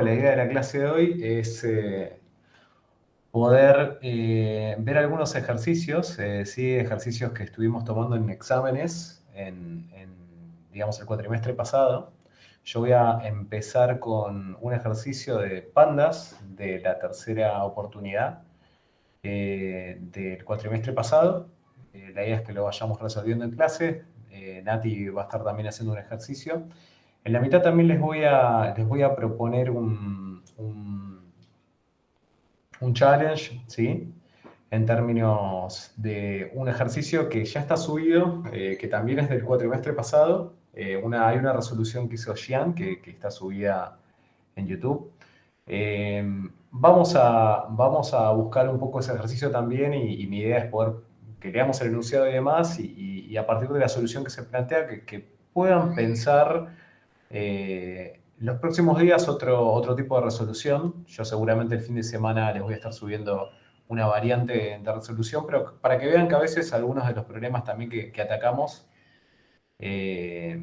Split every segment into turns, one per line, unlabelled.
La idea de la clase de hoy es poder ver algunos ejercicios, sí, ejercicios que estuvimos tomando en exámenes digamos, el cuatrimestre pasado. Yo voy a empezar con un ejercicio de pandas de la tercera oportunidad del cuatrimestre pasado. La idea es que lo vayamos resolviendo en clase. Nati va a estar también haciendo un ejercicio. En la mitad también les voy a proponer un challenge, ¿sí? En términos de un ejercicio que ya está subido, que también es del cuatrimestre pasado. Hay una resolución que hizo Gian, que está subida en YouTube. Eh, vamos a buscar un poco ese ejercicio también y mi idea es poder que leamos el enunciado y demás y a partir de la solución que se plantea que puedan pensar los próximos días otro tipo de resolución. Yo seguramente el fin de semana les voy a estar subiendo una variante de resolución, pero para que vean que a veces algunos de los problemas también que atacamos eh,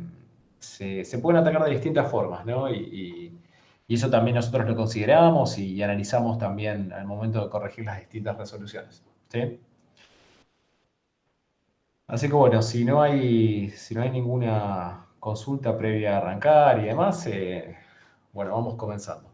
se pueden atacar de distintas formas, ¿no? Y eso también nosotros lo consideramos y analizamos también al momento de corregir las distintas resoluciones, ¿sí? Así que bueno, si no hay ninguna consulta previa a arrancar y demás, bueno, vamos comenzando.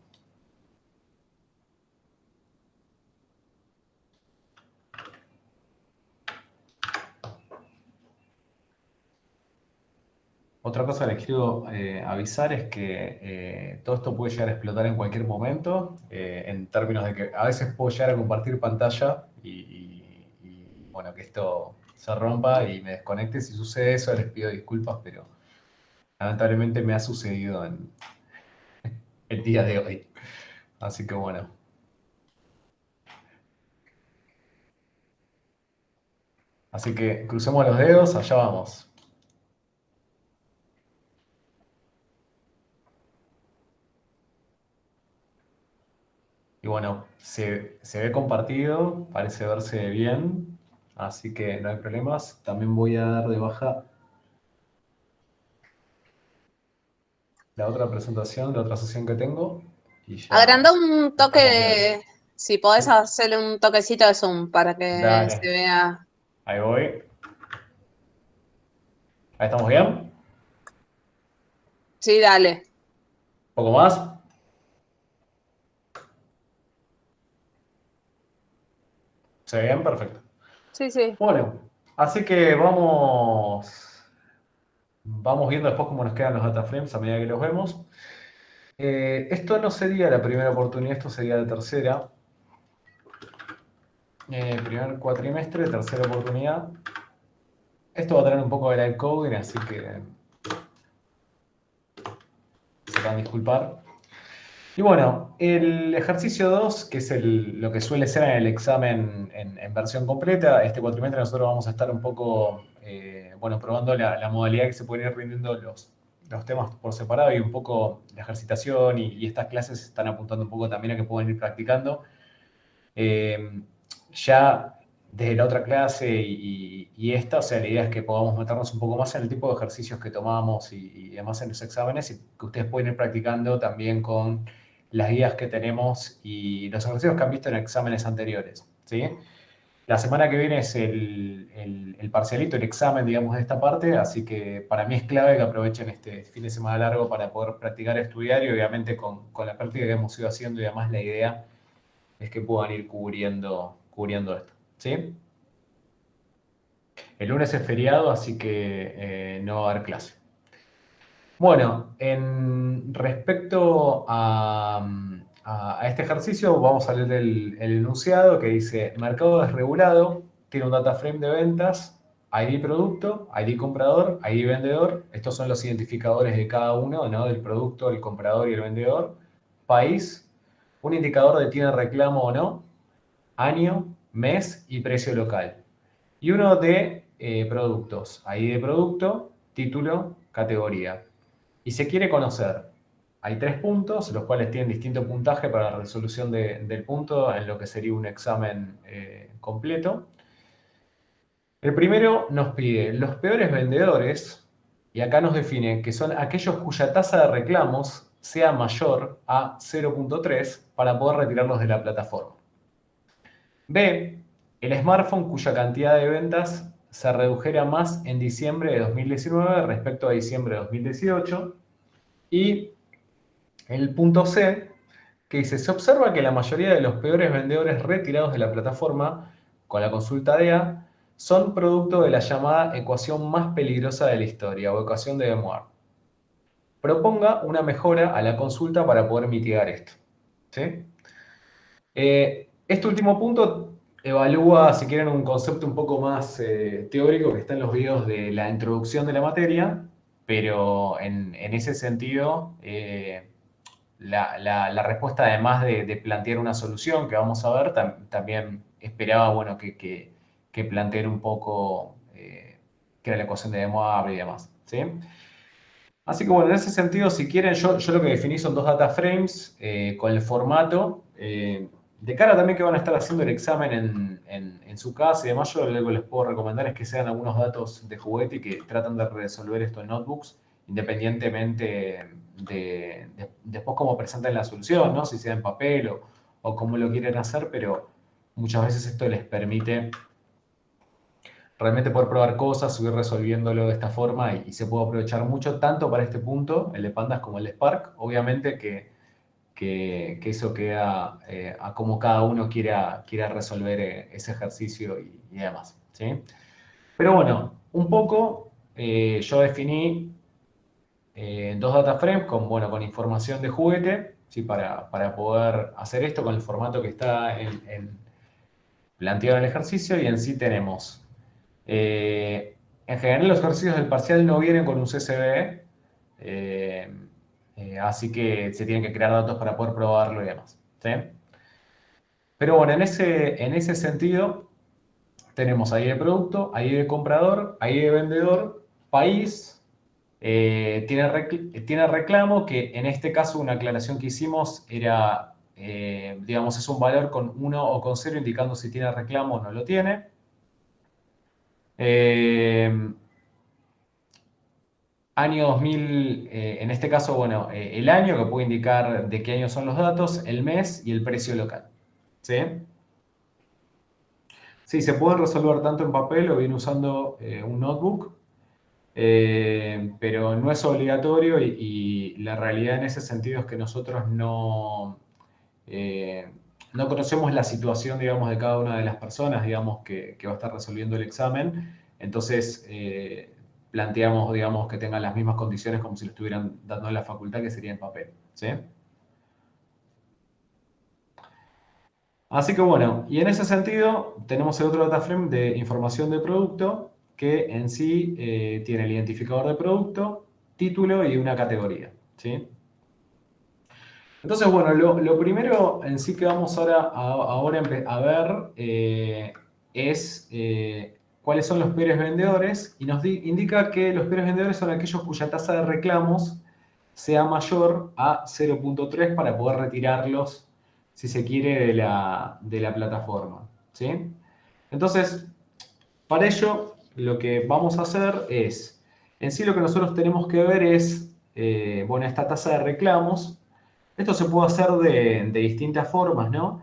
Otra cosa que les quiero avisar es que todo esto puede llegar a explotar en cualquier momento, en términos de que a veces puedo llegar a compartir pantalla bueno, que esto se rompa y me desconecte. Si sucede eso, les pido disculpas, pero lamentablemente me ha sucedido en el día de hoy. Así que bueno. Así que crucemos los dedos, allá vamos. Y bueno, se ve compartido, parece verse bien, así que no hay problemas. También voy a dar de baja la otra presentación, la otra sesión que tengo, y ya
Agranda un
estamos bien.
toque, si podés
Sí,
hacerle un toquecito de zoom para que se
dale,
vea.
ahí voy. Ahí estamos bien. ¿Un
Sí, dale.
poco más? ¿Se ve bien? Perfecto.
Sí, sí.
Bueno, así que vamos viendo después cómo nos quedan los data frames a medida que los vemos. Esto no sería la primera oportunidad, esto sería la tercera. Primer cuatrimestre, tercera oportunidad. Esto va a tener un poco de live coding, así que se van a disculpar. Y bueno, el ejercicio 2, que es lo que suele ser en el examen en versión completa, este cuatrimestre nosotros vamos a estar un poco, bueno, probando la modalidad que se pueden ir rindiendo los temas por separado y un poco la ejercitación y estas clases están apuntando un poco también a que puedan ir practicando. Eh, ya desde la otra clase y esta, o sea, la idea es que podamos meternos un poco más en el tipo de ejercicios que tomamos y demás en los exámenes y que ustedes pueden ir practicando también con las guías que tenemos y los ejercicios que han visto en exámenes anteriores, ¿sí? La semana que viene es el parcialito, el examen, digamos, de esta parte, así que para mí es clave que aprovechen este fin de semana largo para poder practicar, estudiar y obviamente con la práctica que hemos ido haciendo y además la idea es que puedan ir cubriendo esto, ¿sí? El lunes es feriado, así que no va a haber clase. Bueno, en respecto a este ejercicio, vamos a leer el enunciado que dice: mercado desregulado, tiene un data frame de ventas, ID producto, ID comprador, ID vendedor. Estos son los identificadores de cada uno, ¿no? Del producto, el comprador y el vendedor. País, un indicador de tiene reclamo o no, año, mes y precio local. Y uno de productos, ID de producto, título, categoría. Y se quiere conocer. Hay 3 puntos, los cuales tienen distinto puntaje para la resolución del punto en lo que sería un examen completo. El primero nos pide los peores vendedores, y acá nos define que son aquellos cuya tasa de reclamos sea mayor a 0.3 para poder retirarlos de la plataforma. B, el smartphone cuya cantidad de ventas se redujera más en diciembre de 2019 respecto a diciembre de 2018. Y el punto C, que dice, se observa que la mayoría de los peores vendedores retirados de la plataforma con la consulta de A son producto de la llamada ecuación más peligrosa de la historia o ecuación de De Moivre. Proponga una mejora a la consulta para poder mitigar esto. ¿Sí? Este último punto evalúa, si quieren, un concepto un poco más teórico que está en los videos de la introducción de la materia, pero en ese sentido, la respuesta, además de plantear una solución que vamos a ver, también esperaba, bueno, que plantear un poco qué era la ecuación de De Moivre y demás. ¿Sí? Así que bueno, en ese sentido, si quieren, yo lo que definí son 2 data frames con el formato. De cara también que van a estar haciendo el examen en su casa y demás, yo lo que les puedo recomendar es que sean algunos datos de juguete y que tratan de resolver esto en notebooks, independientemente de después cómo presenten la solución, ¿no? Si sea en papel o cómo lo quieren hacer, pero muchas veces esto les permite realmente poder probar cosas, subir resolviéndolo de esta forma y se puede aprovechar mucho tanto para este punto, el de Pandas, como el de Spark. Obviamente que eso queda a cómo cada uno quiera resolver ese ejercicio y demás. ¿Sí? Pero bueno, un poco yo definí 2 data frames bueno, con información de juguete, ¿sí? Para poder hacer esto con el formato que está planteado en el ejercicio, y en sí tenemos en general los ejercicios del parcial no vienen con un CSV, así que se tienen que crear datos para poder probarlo y demás. ¿Sí? Pero bueno, en ese sentido tenemos ID de producto, ID de comprador, ID de vendedor, país, tiene reclamo, que en este caso una aclaración que hicimos era, digamos, es un valor con 1 o con 0 indicando si tiene reclamo o no lo tiene. Año 2000, en este caso, bueno, el año, que puede indicar de qué año son los datos, el mes y el precio local. ¿Sí? Sí, se pueden resolver tanto en papel o bien usando un notebook, pero no es obligatorio y la realidad en ese sentido es que nosotros eh, no conocemos la situación, digamos, de cada una de las personas, digamos, que va a estar resolviendo el examen. Entonces, planteamos, digamos, que tengan las mismas condiciones como si lo estuvieran dando en la facultad, que sería en papel. ¿Sí? Así que bueno, y en ese sentido tenemos el otro data frame de información de producto, que en sí tiene el identificador de producto, título y una categoría. ¿Sí? Entonces, bueno, lo primero en sí que vamos ahora a ver es cuáles son los peores vendedores, y nos indica que los peores vendedores son aquellos cuya tasa de reclamos sea mayor a 0.3 para poder retirarlos, si se quiere, de la plataforma. ¿Sí? Entonces, para ello, lo que vamos a hacer es, en sí lo que nosotros tenemos que ver es, bueno, esta tasa de reclamos. Esto se puede hacer de distintas formas, ¿no?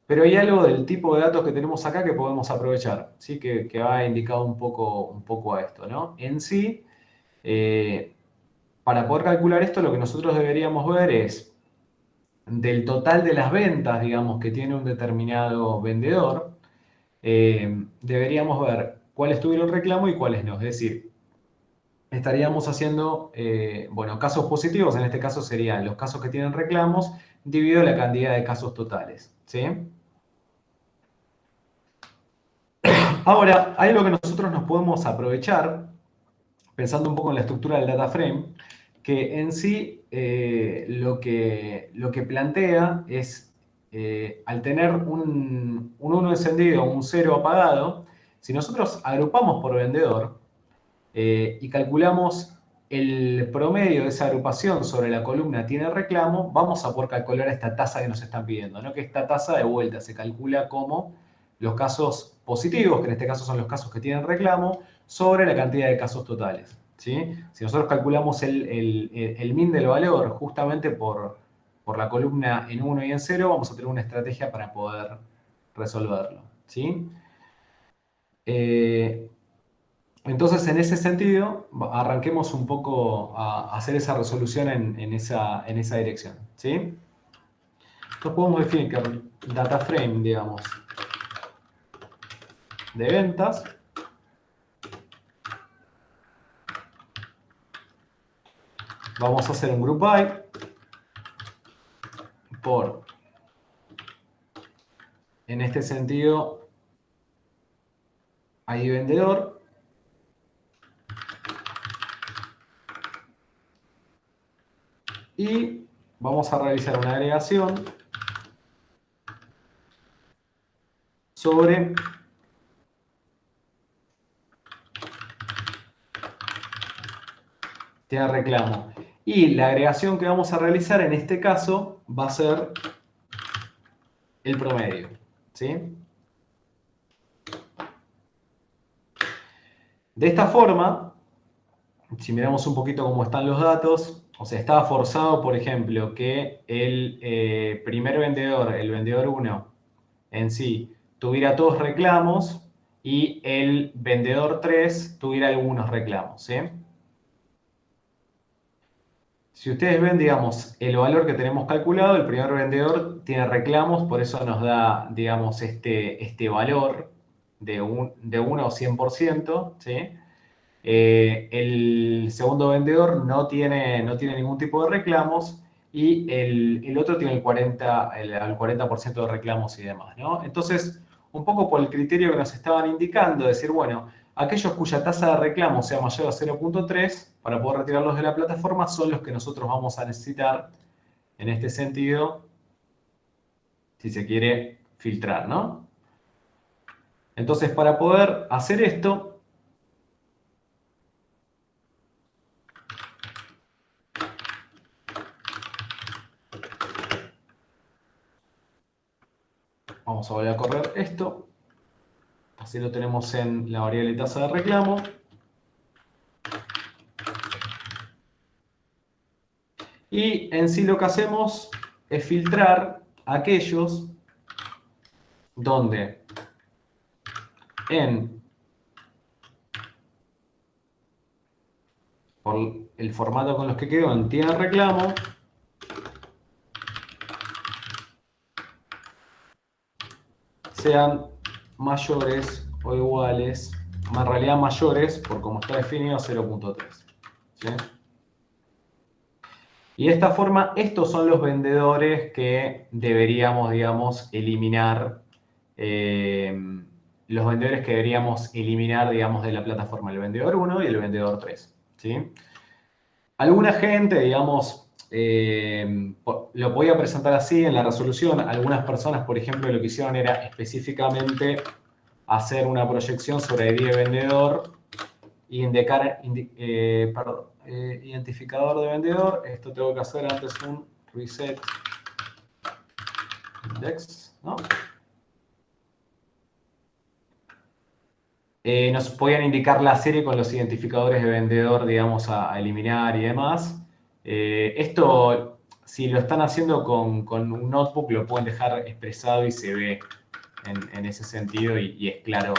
Pero hay algo del tipo de datos que tenemos acá que podemos aprovechar, ¿sí? Que va indicado un poco a esto, ¿no? En sí, eh, para poder calcular esto, lo que nosotros deberíamos ver es del total de las ventas, digamos, que tiene un determinado vendedor, deberíamos ver cuáles tuvieron reclamo y cuáles no. Es decir, estaríamos haciendo, bueno, casos positivos, en este caso serían los casos que tienen reclamos, dividido la cantidad de casos totales. ¿Sí? Ahora, hay algo que nosotros nos podemos aprovechar, pensando un poco en la estructura del data frame, que en sí lo que plantea es, al tener un 1 encendido o un 0 apagado, si nosotros agrupamos por vendedor y calculamos el promedio de esa agrupación sobre la columna tiene reclamo, vamos a poder calcular esta tasa que nos están pidiendo, ¿no? Que esta tasa de vuelta se calcula como los casos positivos, que en este caso son los casos que tienen reclamo, sobre la cantidad de casos totales. ¿sí? Si nosotros calculamos el min del valor justamente por la columna en 1 y en 0, vamos a tener una estrategia para poder resolverlo, ¿sí? Entonces, en ese sentido, arranquemos un poco a hacer esa resolución en esa dirección, ¿sí? Entonces podemos definir que el data frame, digamos, de ventas vamos a hacer un group by por, en este sentido, ID vendedor, y vamos a realizar una agregación sobre tema reclamo. Y la agregación que vamos a realizar en este caso va a ser el promedio, ¿sí? De esta forma, si miramos un poquito cómo están los datos, o sea, estaba forzado, por ejemplo, que el primer vendedor, el vendedor 1 en sí, tuviera todos reclamos y el vendedor 3 tuviera algunos reclamos, ¿sí? Si ustedes ven, digamos, el valor que tenemos calculado, el primer vendedor tiene reclamos, por eso nos da, digamos, este valor de 1 o 100%, ¿sí? El segundo vendedor no tiene ningún tipo de reclamos y el otro tiene el 40% de reclamos y demás, ¿no? Entonces, un poco por el criterio que nos estaban indicando, decir, bueno, aquellos cuya tasa de reclamo sea mayor a 0.3, para poder retirarlos de la plataforma, son los que nosotros vamos a necesitar, en este sentido, si se quiere filtrar, ¿no? Entonces, para poder hacer esto, vamos a volver a correr esto. Así lo tenemos en la variable tasa de reclamo. Y en sí lo que hacemos es filtrar aquellos donde por el formato con los que quedó en tiene reclamo, sean mayores o iguales, en realidad mayores, por como está definido, a 0.3. ¿Sí? Y de esta forma, estos son los vendedores que deberíamos, digamos, eliminar, los vendedores que deberíamos eliminar, digamos, de la plataforma, el vendedor 1 y el vendedor 3. ¿Sí? Alguna gente, digamos, lo podía presentar así en la resolución. Algunas personas, por ejemplo, lo que hicieron era específicamente hacer una proyección sobre ID de vendedor y indicar, identificador de vendedor. Esto tengo que hacer antes un reset index, ¿no? Nos podían indicar la serie con los identificadores de vendedor, digamos, a eliminar y demás. Esto, si lo están haciendo con un notebook, lo pueden dejar expresado y se ve en ese sentido y es claro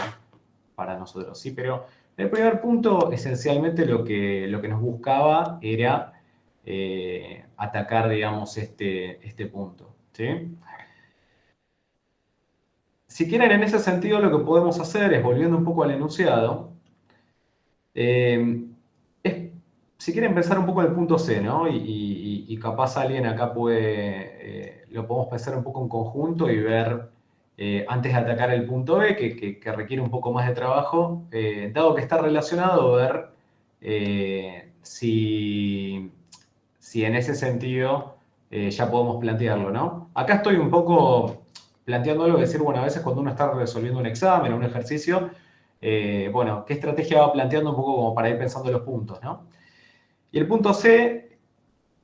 para nosotros. ¿Sí? Pero el primer punto, esencialmente, lo que nos buscaba era atacar, digamos, este punto. ¿Sí? Si quieren, en ese sentido, lo que podemos hacer es, volviendo un poco al enunciado, si quieren pensar un poco en el punto C, ¿no? Y capaz alguien acá puede, lo podemos pensar un poco en conjunto y ver, antes de atacar el punto B, que requiere un poco más de trabajo, dado que está relacionado, ver si en ese sentido ya podemos plantearlo, ¿no? Acá estoy un poco planteando algo de decir, bueno, a veces cuando uno está resolviendo un examen o un ejercicio, bueno, ¿qué estrategia va planteando un poco como para ir pensando los puntos, ¿no? Y el punto C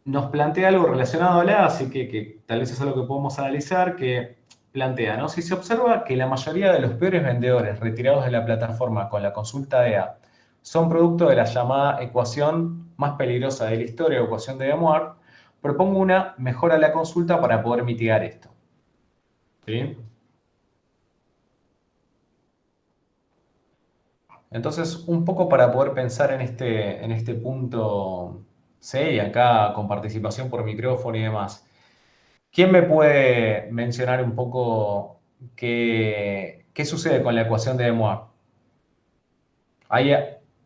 nos plantea algo relacionado a la A, así que tal vez es algo que podemos analizar, que plantea, ¿no? Si se observa que la mayoría de los peores vendedores retirados de la plataforma con la consulta de A son producto de la llamada ecuación más peligrosa de la historia, ecuación de De Moivre. Propongo una mejora a la consulta para poder mitigar esto. ¿Sí? Entonces, un poco para poder pensar en este punto C, y acá con participación por micrófono y demás, ¿quién me puede mencionar un poco qué sucede con la ecuación de De Moivre? Ahí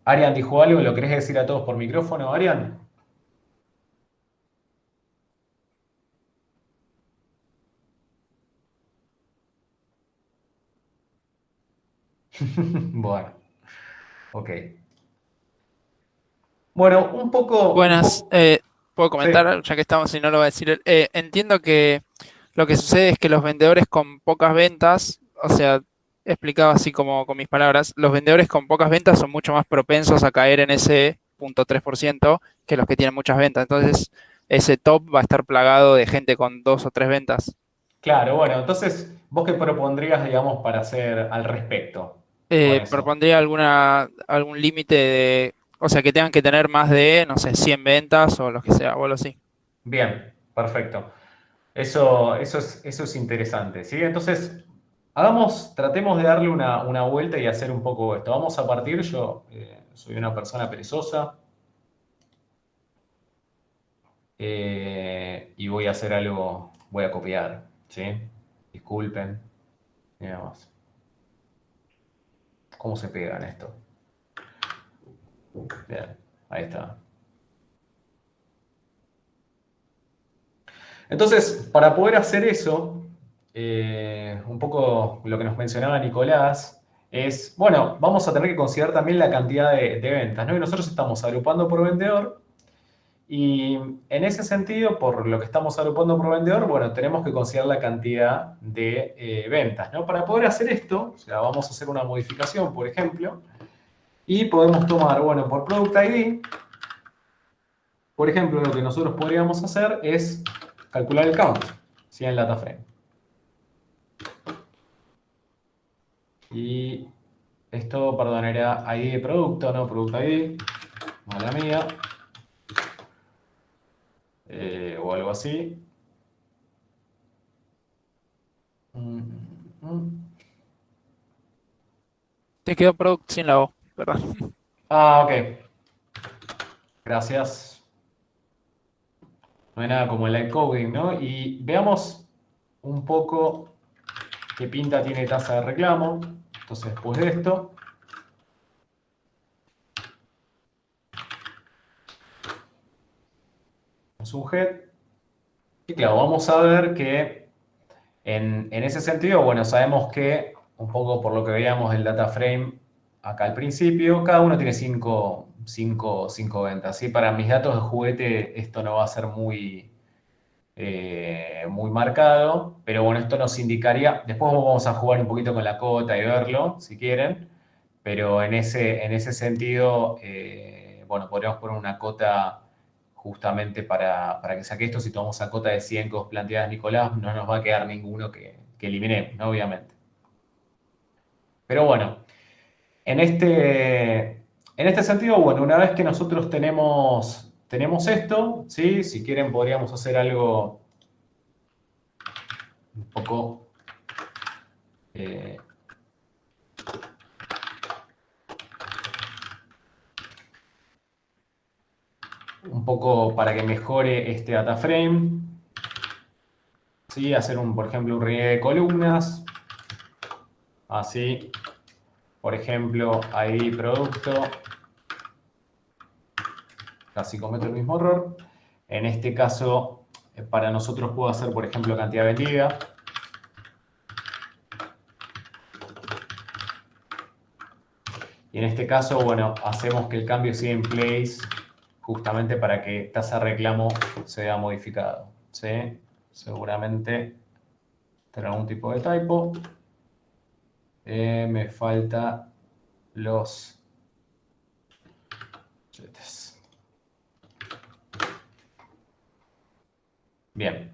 Arian dijo algo, ¿lo querés decir a todos por micrófono, Arian? Bueno, ok. Bueno,
Buenas, puedo
sí,
comentar, ya que estamos y no lo va a decir él. Entiendo que lo que sucede es que los vendedores con pocas ventas, o sea, explicado así como con mis palabras, los vendedores con pocas ventas son mucho más propensos a caer en ese 0,3% que los que tienen muchas ventas. Entonces, ese top va a estar plagado de gente con 2 o 3 ventas.
claro, bueno, entonces, ¿vos qué propondrías, digamos, para hacer al respecto con eso?
Propondría algún límite de, o sea, que tengan que tener más de, no sé, 100 ventas o lo que sea, o algo así.
Bien, perfecto. Eso es interesante, ¿sí? Entonces, tratemos de darle una vuelta y hacer un poco esto. Vamos a partir, yo soy una persona perezosa y voy a hacer algo, voy a copiar, ¿sí? Disculpen, y nada más. ¿Cómo se pegan esto? Bien, ahí está. Entonces, para poder hacer eso, un poco lo que nos mencionaba Nicolás, es, bueno, vamos a tener que considerar también la cantidad de ventas, ¿no? Y nosotros estamos agrupando por vendedor, y en ese sentido, por lo que estamos agrupando por vendedor, bueno, tenemos que considerar la cantidad de ventas, ¿no? Para poder hacer esto, o sea, vamos a hacer una modificación, por ejemplo, y podemos tomar, bueno, por Product ID, por ejemplo, lo que nosotros podríamos hacer es calcular el count, ¿sí? En data frame. Y esto, perdón, era ID de producto, no Product ID, mala mía, o algo así. Mm, mm, mm.
Te quedó product sin la O, perdón.
Ah, ok, gracias. No hay nada como el live coding, ¿no? Y veamos un poco qué pinta tiene tasa de reclamo. Entonces, después de esto, es un head. Y claro, vamos a ver que en ese sentido, bueno, sabemos que un poco por lo que veíamos del data frame acá al principio, cada uno tiene cinco ventas. ¿Sí? Para mis datos de juguete esto no va a ser muy marcado, pero bueno, esto nos indicaría, después vamos a jugar un poquito con la cota y verlo, si quieren, pero en ese sentido, bueno, podríamos poner una cota justamente para que saque esto. Si tomamos a cota de 100 que os planteas, Nicolás, no nos va a quedar ninguno que eliminemos, ¿no? Obviamente. Pero bueno, en en este sentido, bueno, una vez que nosotros tenemos esto, ¿sí? Si quieren podríamos hacer algo un poco eh, para que mejore este data frame, ¿sí? Hacer por ejemplo, un rellevo de columnas, así, por ejemplo, ahí producto, casi cometo el mismo error. En este caso, para nosotros puedo hacer, por ejemplo, cantidad vendida. Y en este caso, bueno, hacemos que el cambio siga en place justamente para que tasa de reclamo se vea modificado, ¿sí? Seguramente tendrá algún tipo de typo. Me falta los chetes. Bien,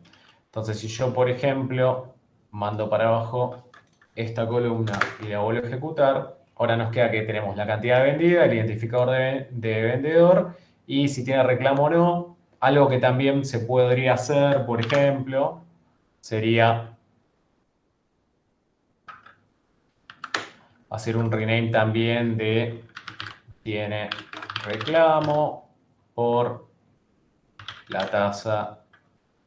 entonces si yo, por ejemplo, mando para abajo esta columna y la vuelvo a ejecutar, ahora nos queda que tenemos la cantidad vendida, el identificador de vendedor, y si tiene reclamo o no. Algo que también se podría hacer, por ejemplo, sería hacer un rename también de tiene reclamo por la tasa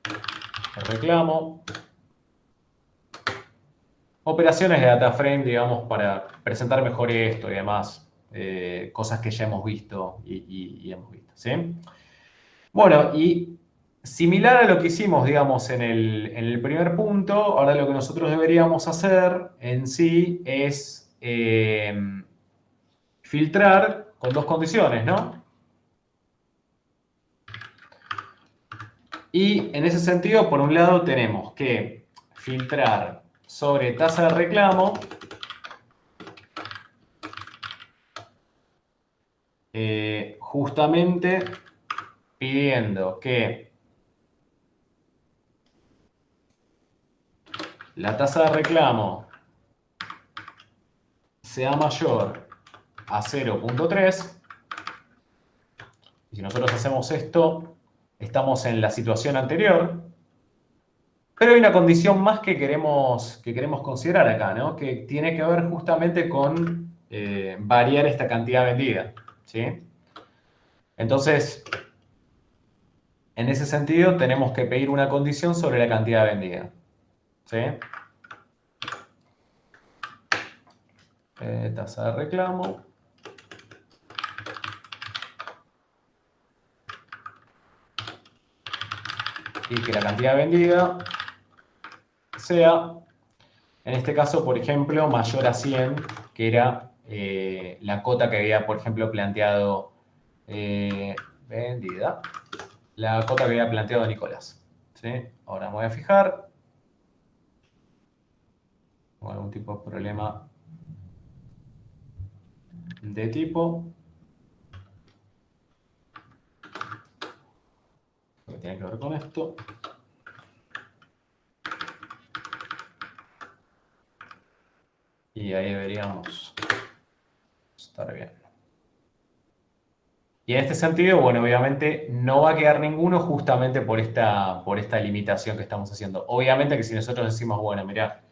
de reclamo. Operaciones de data frame, digamos, para presentar mejor esto y demás. Cosas que ya hemos visto y hemos visto, ¿sí? Bueno, y similar a lo que hicimos, digamos, en el primer punto, ahora lo que nosotros deberíamos hacer en sí es filtrar con dos condiciones, ¿no? Y en ese sentido, por un lado, tenemos que filtrar sobre tasa de reclamo justamente pidiendo que la tasa de reclamo sea mayor a 0.3. Y si nosotros hacemos esto, estamos en la situación anterior. Pero hay una condición más que queremos considerar acá, ¿no? Que tiene que ver justamente con variar esta cantidad vendida, ¿sí? Entonces, en ese sentido, tenemos que pedir una condición sobre la cantidad vendida, ¿sí? Tasa de reclamo. Y que la cantidad vendida sea, en este caso, por ejemplo, mayor a 100, que era la cota que había, por ejemplo, planteado vendida. La cota que había planteado Nicolás, ¿sí? Ahora me voy a fijar. Tengo algún tipo de problema de tipo. Que tiene que ver con esto. Y ahí deberíamos estar bien. Y en este sentido, bueno, obviamente no va a quedar ninguno justamente por esta limitación que estamos haciendo. Obviamente que si nosotros decimos, bueno, mirá,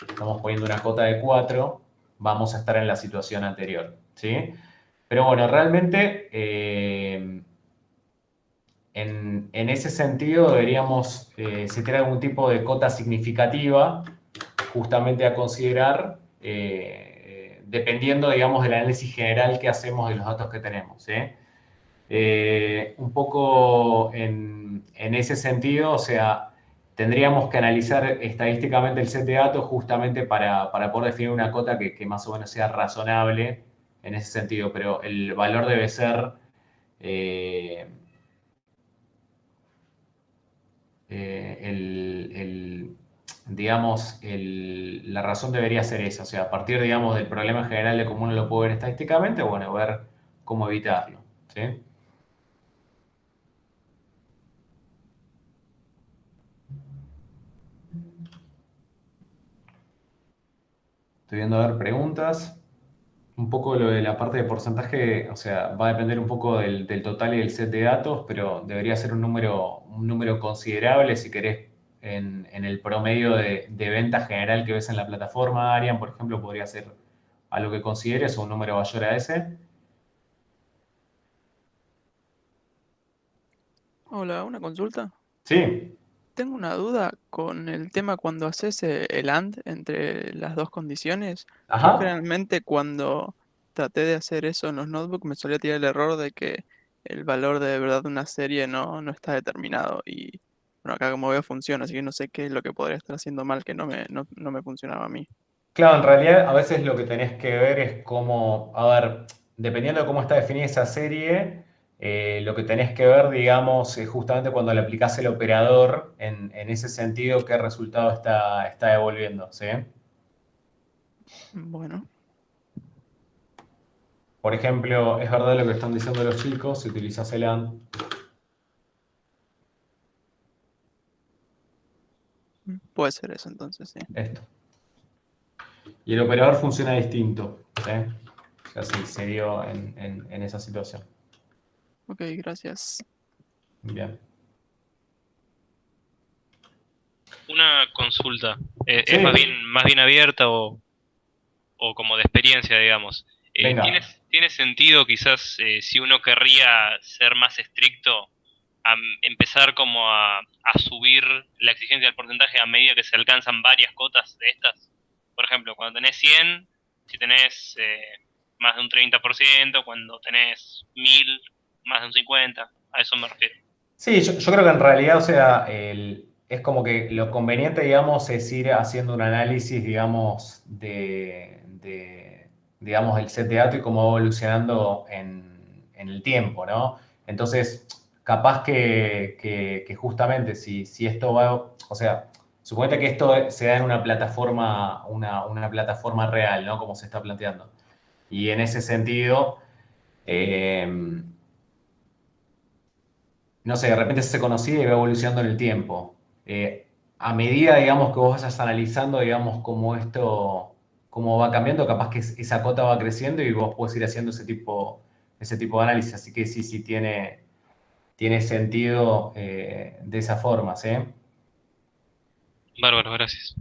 estamos poniendo una cota de 4, vamos a estar en la situación anterior, ¿sí? Pero bueno, realmente en ese sentido deberíamos citar algún tipo de cota significativa justamente a considerar dependiendo, digamos, del análisis general que hacemos de los datos que tenemos, ¿sí? Un poco en ese sentido, o sea, tendríamos que analizar estadísticamente el set de datos justamente para poder definir una cota que más o menos sea razonable en ese sentido, pero el valor debe ser, eh, digamos, la razón debería ser esa, o sea, a partir, digamos, del problema general de cómo uno lo puede ver estadísticamente, bueno, ver cómo evitarlo, ¿sí? Estoy viendo a ver preguntas. Un poco lo de la parte de porcentaje, o sea, va a depender un poco del total y del set de datos, pero debería ser un número considerable si querés en el promedio de venta general que ves en la plataforma. Arian, por ejemplo, podría ser algo que consideres o un número mayor a ese.
Hola, una consulta.
Sí,
Tengo una duda con el tema cuando haces el AND entre las dos condiciones. Yo
ajá.
generalmente cuando traté de hacer eso en los notebooks me solía tirar el error de que el valor de verdad de una serie no está determinado. Y bueno, acá como veo funciona, así que no sé qué es lo que podría estar haciendo mal que no me funcionaba a mí.
Claro, en realidad a veces lo que tenés que ver es cómo, a ver, dependiendo de cómo está definida esa serie, lo que tenés que ver, digamos, es justamente cuando le aplicás el operador, en ese sentido, qué resultado está devolviendo, ¿sí?
Bueno,
Por ejemplo, es verdad lo que están diciendo los chicos, si utilizas el AND,
puede ser eso entonces, sí.
esto. Y el operador funciona distinto, ¿sí? Así se dio en esa situación.
Ok, gracias.
Bien.
Una consulta.
Sí.
Es más bien abierta o como de experiencia, digamos.
Venga.
¿Tiene sentido quizás si uno querría ser más estricto, empezar como a subir la exigencia del porcentaje a medida que se alcanzan varias cotas de estas? Por ejemplo, cuando tenés 100, si tenés más de un 30%, cuando tenés 1000, más de un 50%, a eso me refiero.
Sí, yo creo que en realidad, o sea, es como que lo conveniente, digamos, es ir haciendo un análisis, digamos, digamos, del set de datos y cómo va evolucionando en el tiempo, ¿no? Entonces, capaz que justamente si esto va, o sea, suponete que esto se da en una plataforma, una plataforma real, ¿no? Como se está planteando. Y en ese sentido, no sé, de repente se conocida y va evolucionando en el tiempo. A medida, digamos, que vos vayas analizando, digamos, cómo va cambiando, capaz que esa cota va creciendo y vos podés ir haciendo ese tipo de análisis. Así que sí tiene sentido de esa forma, ¿sí?
Bárbaro, gracias.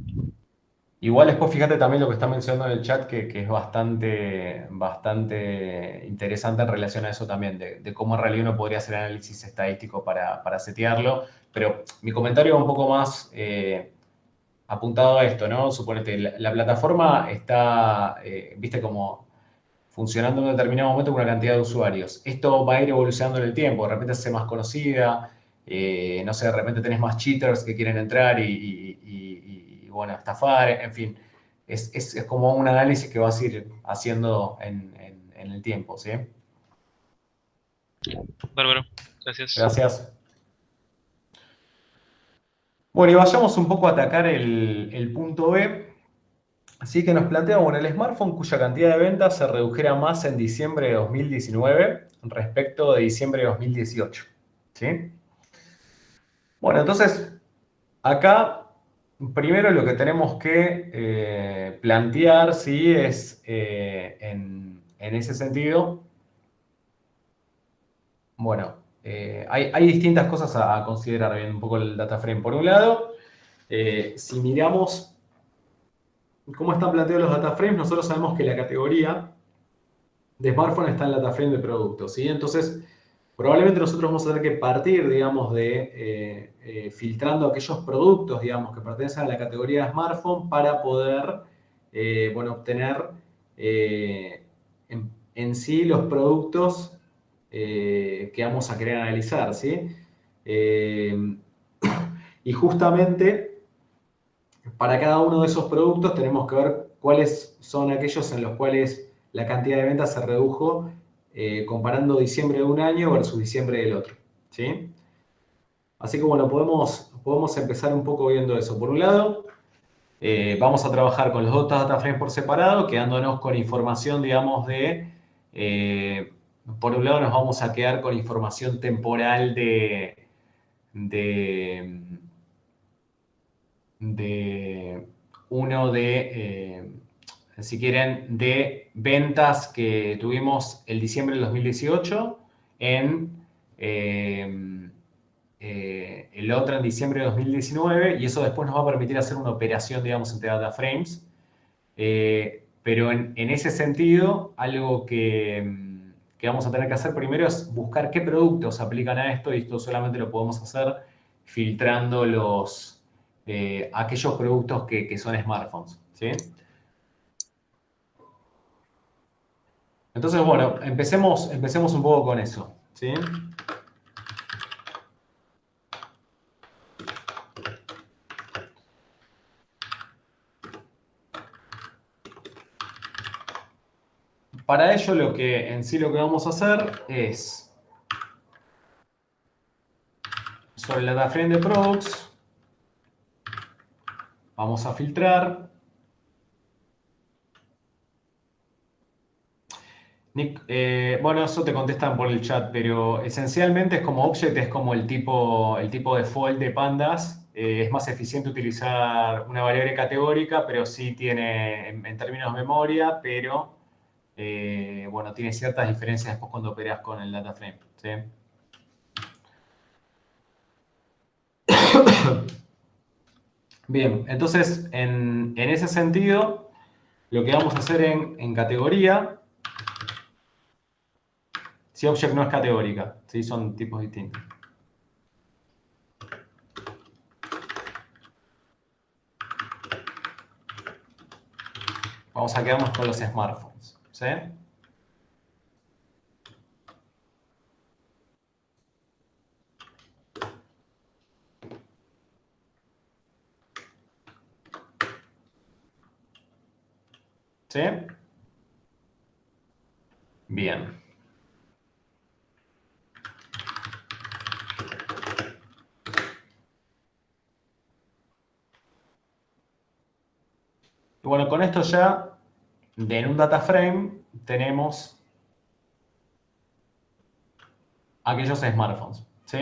Igual después fíjate también lo que está mencionando en el chat, que es bastante interesante en relación a eso también, de cómo en realidad uno podría hacer análisis estadístico para setearlo. Pero mi comentario va un poco más apuntado a esto, ¿no? Suponete, la plataforma está, viste, como funcionando en un determinado momento con una cantidad de usuarios. Esto va a ir evolucionando en el tiempo, de repente se hace más conocida, no sé, de repente tenés más cheaters que quieren entrar y, bueno, estafar, en fin. Es como un análisis que vas a ir haciendo en el tiempo, ¿sí?
Bárbaro, gracias.
Gracias. Bueno, y vayamos un poco a atacar el punto B. Así que nos plantea, bueno, el smartphone cuya cantidad de ventas se redujera más en diciembre de 2019 respecto de diciembre de 2018. ¿Sí? Bueno, entonces, acá primero lo que tenemos que plantear, ¿sí? Es en ese sentido, bueno, hay distintas cosas a considerar viendo un poco el data frame. Por un lado, si miramos cómo están planteados los data frames, nosotros sabemos que la categoría de smartphone está en la data frame de productos, ¿sí? Entonces, probablemente nosotros vamos a tener que partir, digamos, de filtrando aquellos productos, digamos, que pertenecen a la categoría de smartphone para poder, bueno, obtener en sí los productos que vamos a querer analizar, ¿sí? Y justamente para cada uno de esos productos tenemos que ver cuáles son aquellos en los cuales la cantidad de ventas se redujo comparando diciembre de un año versus diciembre del otro, ¿sí? Así que bueno, podemos empezar un poco viendo eso. Por un lado, vamos a trabajar con los dos data frames por separado, quedándonos con información, digamos, por un lado nos vamos a quedar con información temporal de uno si quieren, de ventas que tuvimos el diciembre del 2018 eh, el otro en diciembre de 2019 y eso después nos va a permitir hacer una operación, digamos, entre data frames. Pero en ese sentido, algo que vamos a tener que hacer primero es buscar qué productos aplican a esto y esto solamente lo podemos hacer filtrando aquellos productos que son smartphones, ¿sí? Entonces, bueno, empecemos un poco con eso, ¿sí? Para ello, lo que vamos a hacer es, sobre la data frame de products, vamos a filtrar. Nick, bueno, eso te contestan por el chat, pero esencialmente es como object, es como el tipo default de pandas. Es más eficiente utilizar una variable categórica, pero sí tiene, en términos de memoria, pero bueno, tiene ciertas diferencias después cuando operas con el data frame, ¿sí? Bien, entonces, en ese sentido, lo que vamos a hacer en categoría, si object no es categórica, ¿sí? Son tipos distintos. Vamos a quedarnos con los smartphones, ¿sí? ¿Sí? Bien. Y bueno, con esto ya, en un data frame, tenemos aquellos smartphones, ¿sí?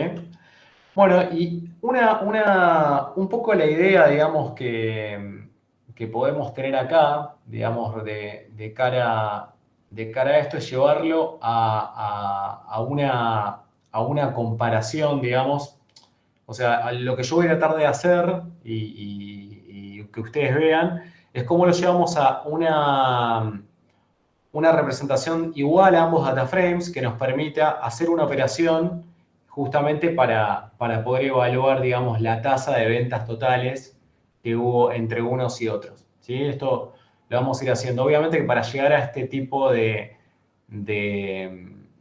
Bueno, y un poco la idea, digamos, que podemos tener acá, digamos, de cara a esto es llevarlo a una comparación, digamos, o sea, a lo que yo voy a tratar de hacer y que ustedes vean, es cómo lo llevamos a una representación igual a ambos data frames que nos permita hacer una operación justamente para poder evaluar, digamos, la tasa de ventas totales que hubo entre unos y otros, ¿sí? Esto lo vamos a ir haciendo. Obviamente que para llegar a este tipo de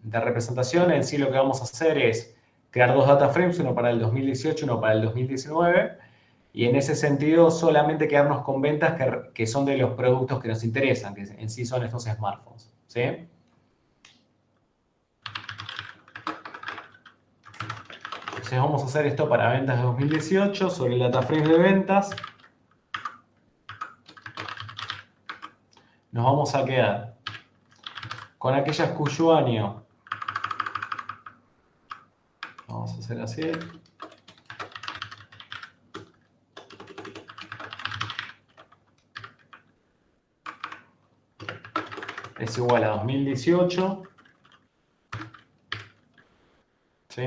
representación, en sí lo que vamos a hacer es crear dos data frames, uno para el 2018 y uno para el 2019, y en ese sentido solamente quedarnos con ventas que son de los productos que nos interesan, que en sí son estos smartphones, ¿sí? Entonces vamos a hacer esto para ventas de 2018 sobre el data frame de ventas. Nos vamos a quedar con aquellas cuyo año, vamos a hacer así, es igual a 2018, ¿sí?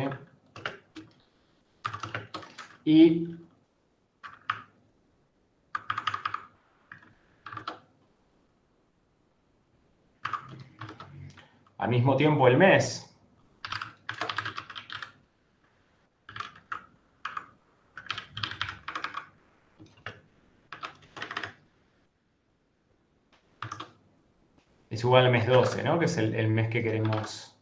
Y al mismo tiempo el mes, es igual al mes 12, ¿no? Que es el mes que queremos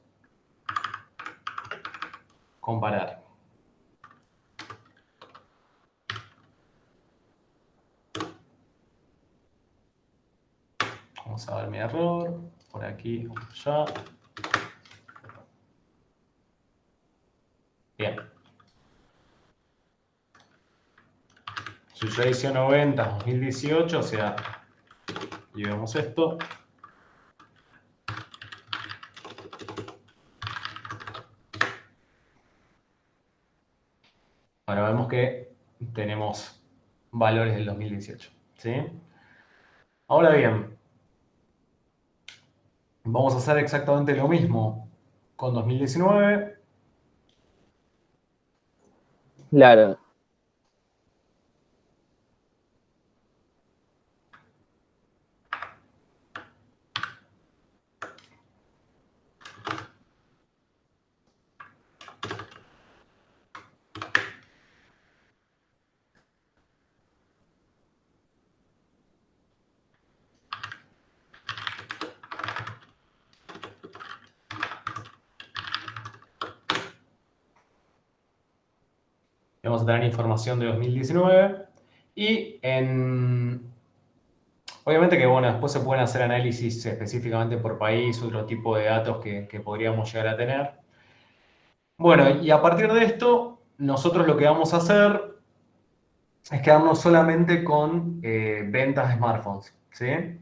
comparar. Vamos a ver mi error, por aquí, allá. Bien. Si yo adiciono ventas 2018, o sea, y vemos esto. Bueno, vemos que tenemos valores del 2018, ¿sí? Ahora bien, vamos a hacer exactamente lo mismo con 2019.
Claro.
Vamos a tener información de 2019 y obviamente que bueno, después se pueden hacer análisis específicamente por país, otro tipo de datos que podríamos llegar a tener. Bueno, y a partir de esto, nosotros lo que vamos a hacer es quedarnos solamente con ventas de smartphones, ¿sí?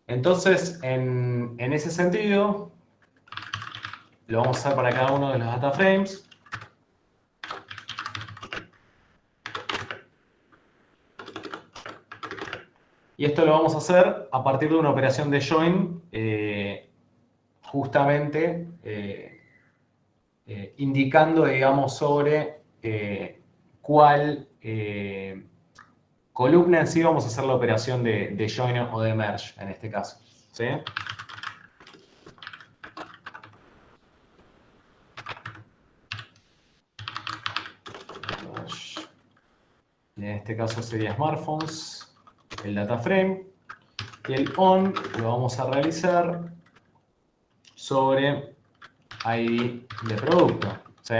Entonces, en ese sentido, lo vamos a hacer para cada uno de los data frames. Y esto lo vamos a hacer a partir de una operación de join, justamente indicando, digamos, sobre cuál columna en sí vamos a hacer la operación de join o de merge, en este caso. ¿Sí? En este caso sería smartphones, el data frame, y el on lo vamos a realizar sobre ID de producto. ¿Sí?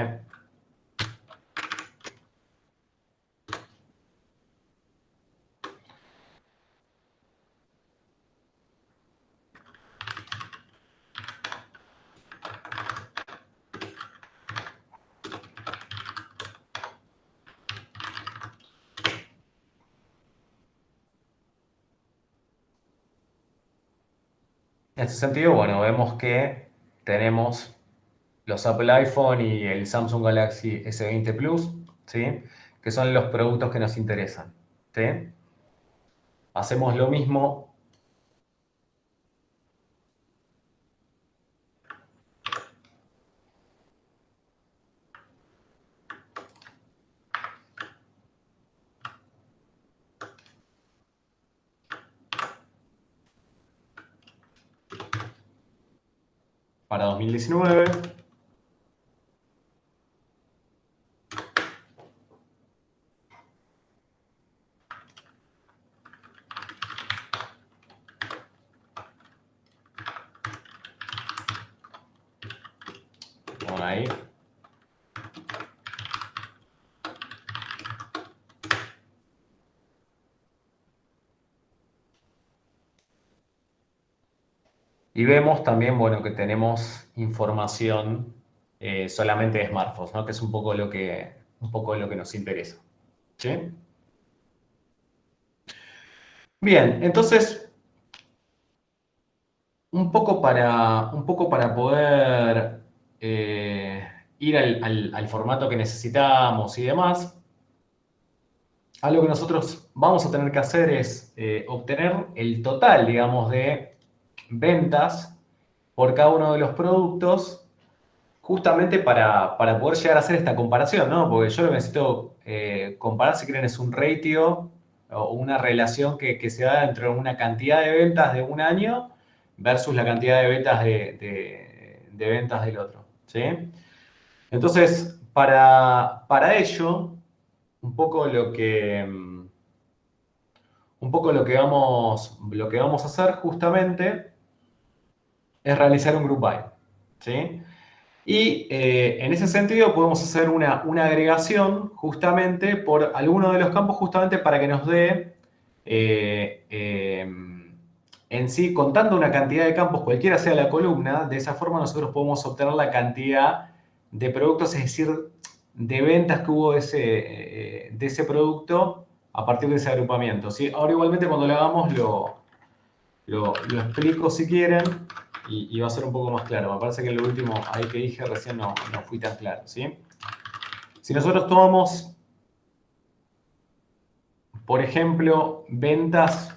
En este sentido, bueno, vemos que tenemos los Apple iPhone y el Samsung Galaxy S20 Plus, ¿sí? Que son los productos que nos interesan. ¿Sí? Hacemos lo mismo para 2019. Bueno, ahí. Y vemos también, bueno, que tenemos información solamente de smartphones, ¿no? Que es un poco lo que nos interesa. ¿Sí? Bien, entonces, un poco para poder ir al formato que necesitamos y demás, algo que nosotros vamos a tener que hacer es obtener el total, digamos, de ventas por cada uno de los productos, justamente para poder llegar a hacer esta comparación, ¿no? Porque yo lo que necesito comparar, si quieren, es un ratio o una relación que se da entre una cantidad de ventas de un año versus la cantidad de ventas de ventas del otro, ¿sí? Entonces, para ello, un poco lo que vamos a hacer justamente es realizar un group by, ¿sí? Y en ese sentido podemos hacer una agregación justamente por alguno de los campos, justamente para que nos dé en sí, contando una cantidad de campos, cualquiera sea la columna, de esa forma nosotros podemos obtener la cantidad de productos, es decir, de ventas que hubo de ese producto a partir de ese agrupamiento, ¿sí? Ahora igualmente cuando lo hagamos lo explico si quieren y va a ser un poco más claro. Me parece que en lo último ahí que dije recién no fui tan claro, ¿sí? Si nosotros tomamos, por ejemplo, ventas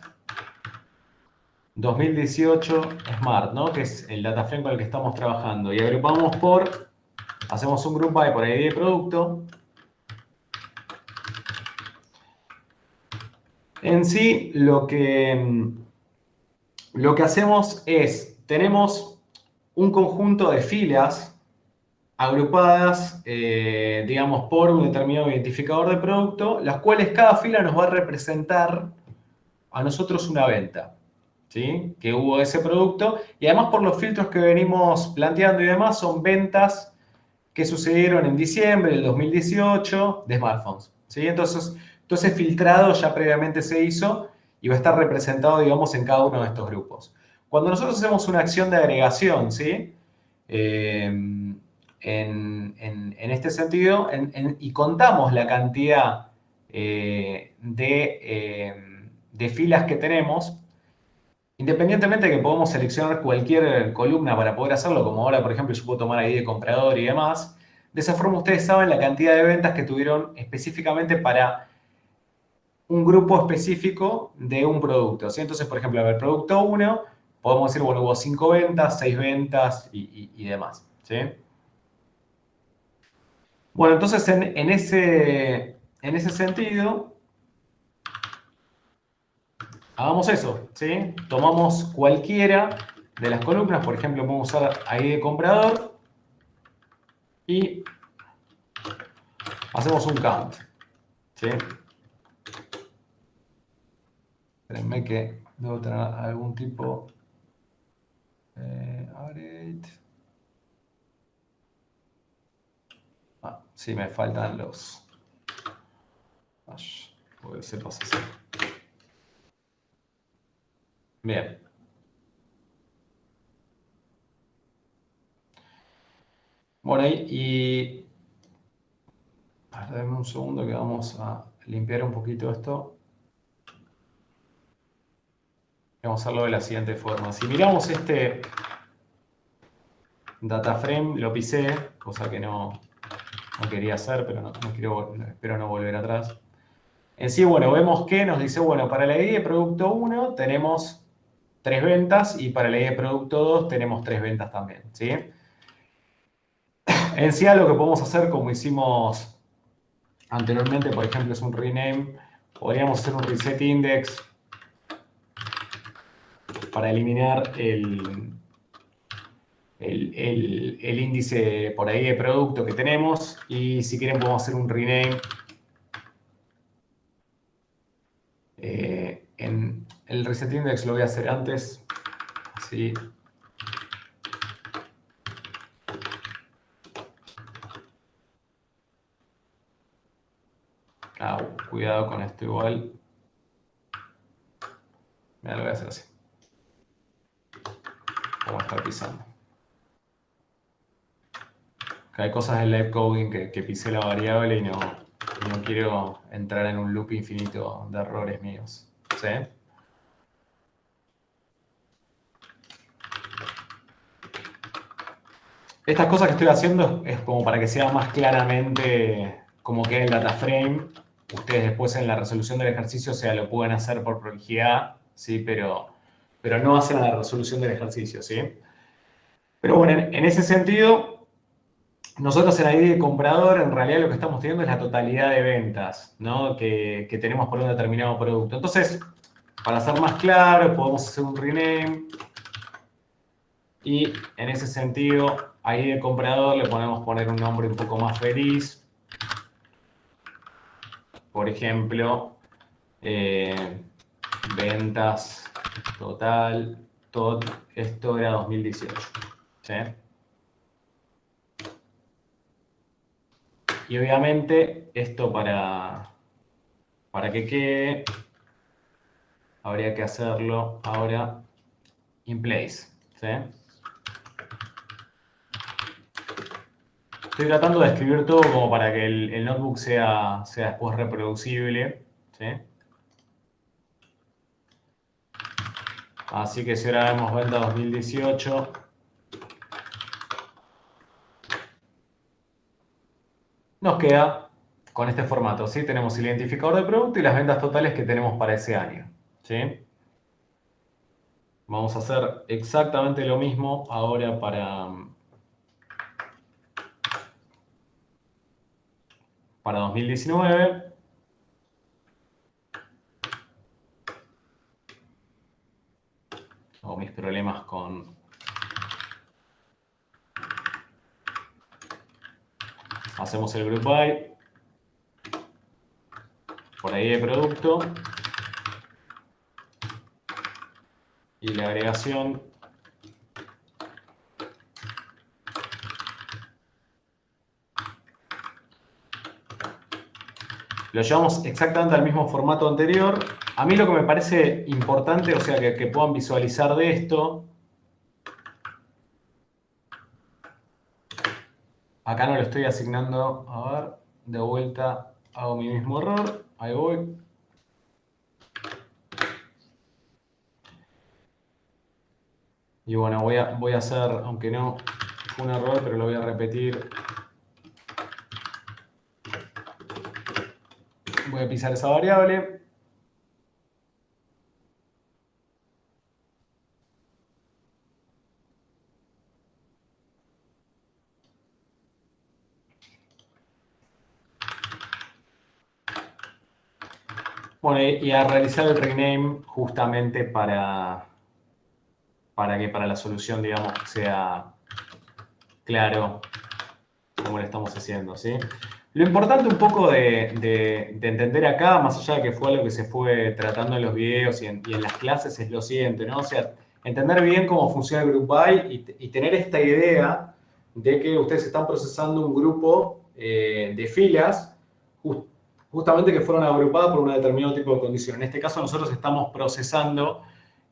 2018 Smart, ¿no? Que es el data frame con el que estamos trabajando, y agrupamos hacemos un group by por ID de producto. En sí, lo que hacemos es, tenemos un conjunto de filas agrupadas, digamos, por un determinado identificador de producto, las cuales cada fila nos va a representar a nosotros una venta, ¿sí? Que hubo de ese producto, y además por los filtros que venimos planteando y demás, son ventas que sucedieron en diciembre del 2018 de smartphones, ¿sí? Entonces filtrado ya previamente se hizo y va a estar representado, digamos, en cada uno de estos grupos. Cuando nosotros hacemos una acción de agregación, ¿sí? En este sentido, y contamos la cantidad de filas que tenemos, independientemente de que podamos seleccionar cualquier columna para poder hacerlo, como ahora, por ejemplo, yo puedo tomar ID de comprador y demás, de esa forma ustedes saben la cantidad de ventas que tuvieron específicamente para un grupo específico de un producto, ¿sí? Entonces, por ejemplo, el producto 1, podemos decir, bueno, hubo 5 ventas, 6 ventas y demás, ¿sí? Bueno, entonces en ese sentido, hagamos eso, ¿sí? Tomamos cualquiera de las columnas, por ejemplo, podemos usar ID de comprador y hacemos un count, ¿sí? Espérenme que debo tener algún tipo... average. Sí, me faltan los... Puede ser pasa así. Bien. Bueno, y dame un segundo que vamos a limpiar un poquito esto. Vamos a hacerlo de la siguiente forma. Si miramos este data frame, lo pisé, cosa que no quería hacer, pero no quiero, espero no volver atrás. En sí, bueno, vemos que nos dice, bueno, para la ID de producto 1 tenemos 3 ventas y para la ID de producto 2 tenemos 3 ventas también, ¿sí? En sí, lo que podemos hacer, como hicimos anteriormente, por ejemplo, es un rename. Podríamos hacer un reset index para eliminar el índice por ahí de producto que tenemos. Y si quieren podemos hacer un rename en el reset index lo voy a hacer antes. Así. Cuidado con esto igual. Mira, lo voy a hacer así. Vamos a estar pisando. Que hay cosas del live coding que pisé la variable y no quiero entrar en un loop infinito de errores míos. ¿Sí? Estas cosas que estoy haciendo es como para que sea más claramente como queda el data frame. Ustedes después en la resolución del ejercicio, o sea, lo pueden hacer por prolijidad, ¿sí? Pero no hacen la resolución del ejercicio, ¿sí? Pero bueno, en ese sentido, nosotros en la ID de comprador, en realidad lo que estamos teniendo es la totalidad de ventas, ¿no? que tenemos por un determinado producto. Entonces, para ser más claro, podemos hacer un rename. Y en ese sentido, ahí de comprador le podemos poner un nombre un poco más feliz. Por ejemplo, ventas total, esto era 2018. ¿Sí? Y obviamente esto para que quede, habría que hacerlo ahora in place. ¿Sí? Estoy tratando de escribir todo como para que el notebook sea después reproducible. ¿Sí? Así que si ahora vemos venta 2018, nos queda con este formato, ¿sí? Tenemos el identificador de producto y las ventas totales que tenemos para ese año, ¿sí? Vamos a hacer exactamente lo mismo ahora para 2019. Mis problemas con... Hacemos el group by. Por ahí de producto. Y la agregación. Lo llevamos exactamente al mismo formato anterior. A mí lo que me parece importante, o sea, que puedan visualizar de esto. Acá no lo estoy asignando. A ver, de vuelta hago mi mismo error. Ahí voy. Y bueno, voy a hacer, aunque no fue un error, pero lo voy a repetir. Voy a pisar esa variable. Bueno, y a realizar el rename justamente para que para la solución, digamos, sea claro cómo lo estamos haciendo, ¿sí? Lo importante un poco de entender acá, más allá de que fue algo que se fue tratando en los videos y en las clases, es lo siguiente, ¿no? O sea, entender bien cómo funciona el Group By y tener esta idea de que ustedes están procesando un grupo de filas justamente que fueron agrupadas por un determinado tipo de condición. En este caso nosotros estamos procesando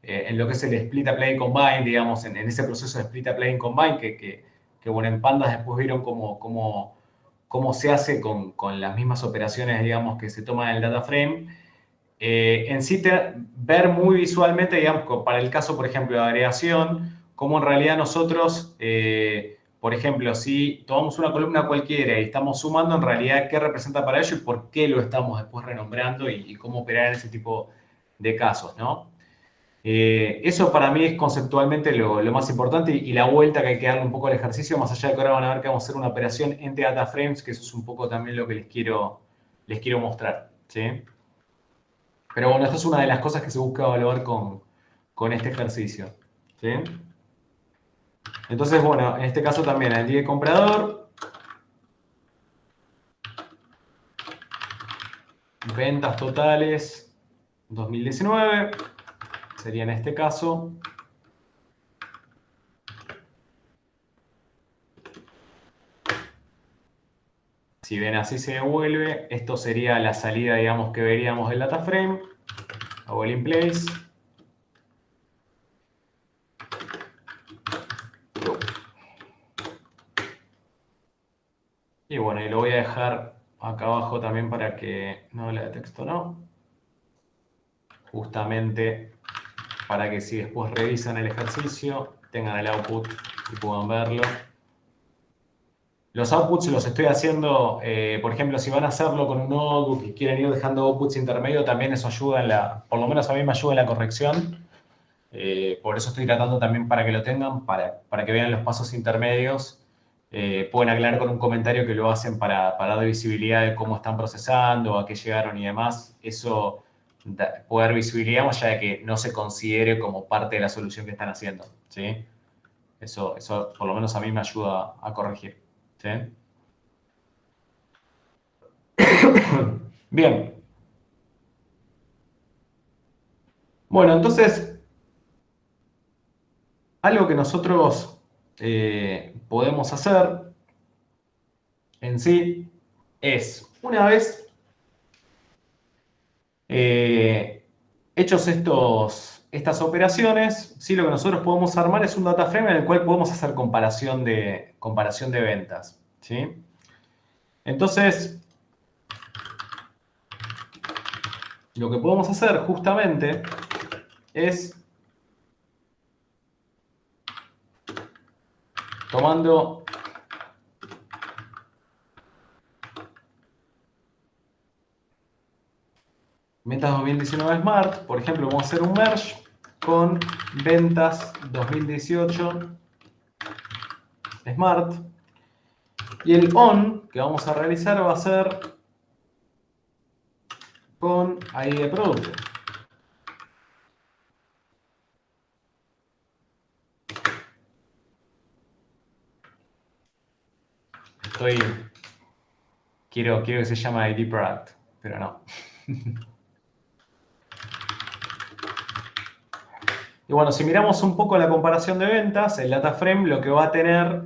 en lo que es el Split Apply Combine, digamos, en ese proceso de Split Apply Combine que bueno, en Pandas después vieron cómo se hace con las mismas operaciones, digamos, que se toman en el data frame. En sí, ver muy visualmente, digamos, para el caso, por ejemplo, de agregación, cómo en realidad nosotros, por ejemplo, si tomamos una columna cualquiera y estamos sumando, en realidad, qué representa para ello y por qué lo estamos después renombrando y cómo operar en ese tipo de casos, ¿no? Eso para mí es conceptualmente lo más importante y la vuelta que hay que darle un poco al ejercicio, más allá de que ahora van a ver que vamos a hacer una operación entre data frames, que eso es un poco también lo que les quiero mostrar, ¿sí? Pero bueno, esta es una de las cosas que se busca evaluar con este ejercicio, ¿sí? Entonces, bueno, en este caso también el día comprador, ventas totales 2019, sería en este caso. Si ven así se devuelve, esto sería la salida, digamos, que veríamos del data frame. Hago el in place. Y bueno, y lo voy a dejar acá abajo también para que no la de texto no. Justamente para que si después revisan el ejercicio, tengan el output y puedan verlo. Los outputs los estoy haciendo, por ejemplo, si van a hacerlo con un notebook y quieren ir dejando outputs intermedios, también eso ayuda por lo menos a mí me ayuda en la corrección. Por eso estoy tratando también para que lo tengan, para que vean los pasos intermedios. Pueden aclarar con un comentario que lo hacen para dar visibilidad de cómo están procesando, a qué llegaron y demás. Eso puede dar visibilidad más allá de que no se considere como parte de la solución que están haciendo, ¿sí? Eso por lo menos a mí me ayuda a corregir, ¿sí? Bien. Bueno, entonces, algo que nosotros podemos hacer en sí es, una vez hechos estas operaciones, ¿sí? Lo que nosotros podemos armar es un data frame en el cual podemos hacer comparación de ventas, ¿sí? Entonces, lo que podemos hacer justamente es tomando ventas 2019 Smart, por ejemplo, vamos a hacer un merge con ventas 2018 Smart. Y el on que vamos a realizar va a ser con ID de producto. Quiero que se llame ID product, pero no. Y bueno, si miramos un poco la comparación de ventas, el data frame lo que va a tener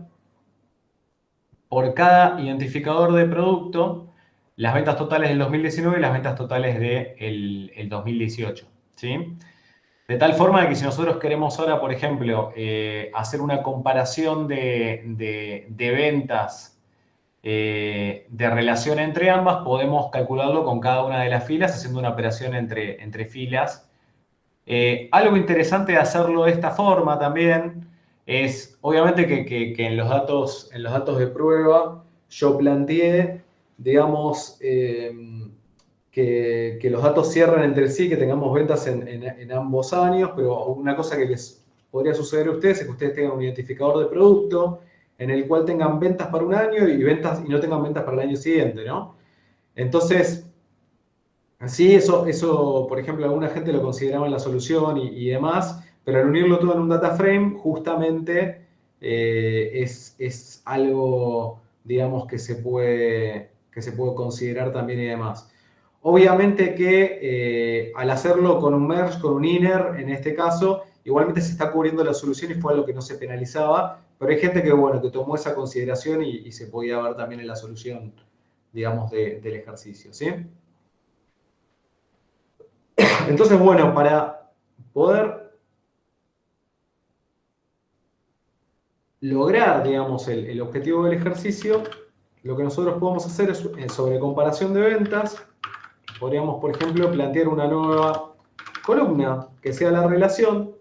por cada identificador de producto, las ventas totales del 2019 y las ventas totales del 2018, ¿sí? De tal forma que si nosotros queremos ahora, por ejemplo, hacer una comparación de ventas de relación entre ambas, podemos calcularlo con cada una de las filas, haciendo una operación entre filas. Algo interesante de hacerlo de esta forma también es, obviamente, que en los datos de prueba yo planteé, digamos, que los datos cierren entre sí, que tengamos ventas en ambos años, pero una cosa que les podría suceder a ustedes es que ustedes tengan un identificador de producto en el cual tengan ventas para un año y no tengan ventas para el año siguiente, ¿no? Entonces, Sí, eso, por ejemplo, alguna gente lo consideraba en la solución y demás, pero al unirlo todo en un data frame, justamente es algo, digamos, que se puede considerar también y demás. Obviamente que al hacerlo con un merge, con un inner, en este caso, igualmente se está cubriendo la solución y fue algo que no se penalizaba, pero hay gente que, bueno, que tomó esa consideración y se podía ver también en la solución, digamos, del ejercicio, ¿sí? Entonces, bueno, para poder lograr, digamos, el objetivo del ejercicio, lo que nosotros podemos hacer es, sobre comparación de ventas, podríamos, por ejemplo, plantear una nueva columna que sea la relación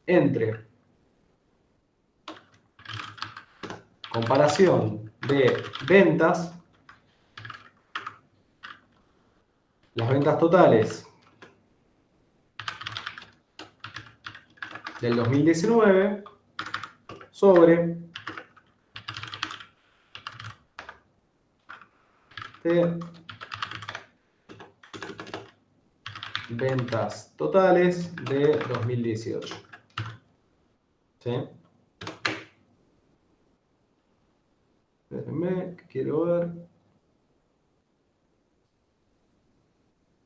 entre comparación de ventas, las ventas totales del 2019 sobre ventas totales de 2018. ¿Sí? Espérenme, que quiero ver.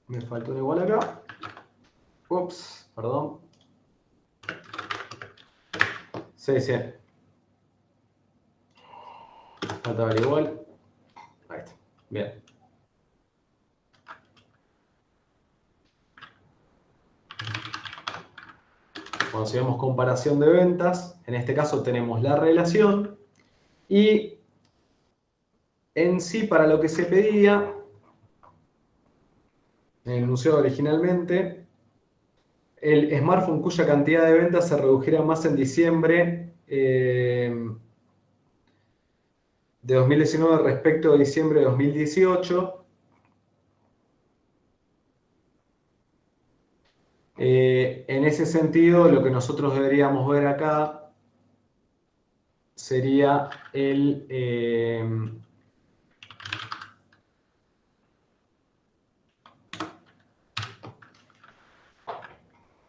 Me faltó una igual acá. Ups, perdón. Sí, sí. Faltaba el igual. Ahí está. Bien. Cuando hacemos comparación de ventas, en este caso tenemos la relación y en sí para lo que se pedía en el museo originalmente, el smartphone cuya cantidad de ventas se redujera más en diciembre de 2019 respecto a diciembre de 2018. En ese sentido, lo que nosotros deberíamos ver acá sería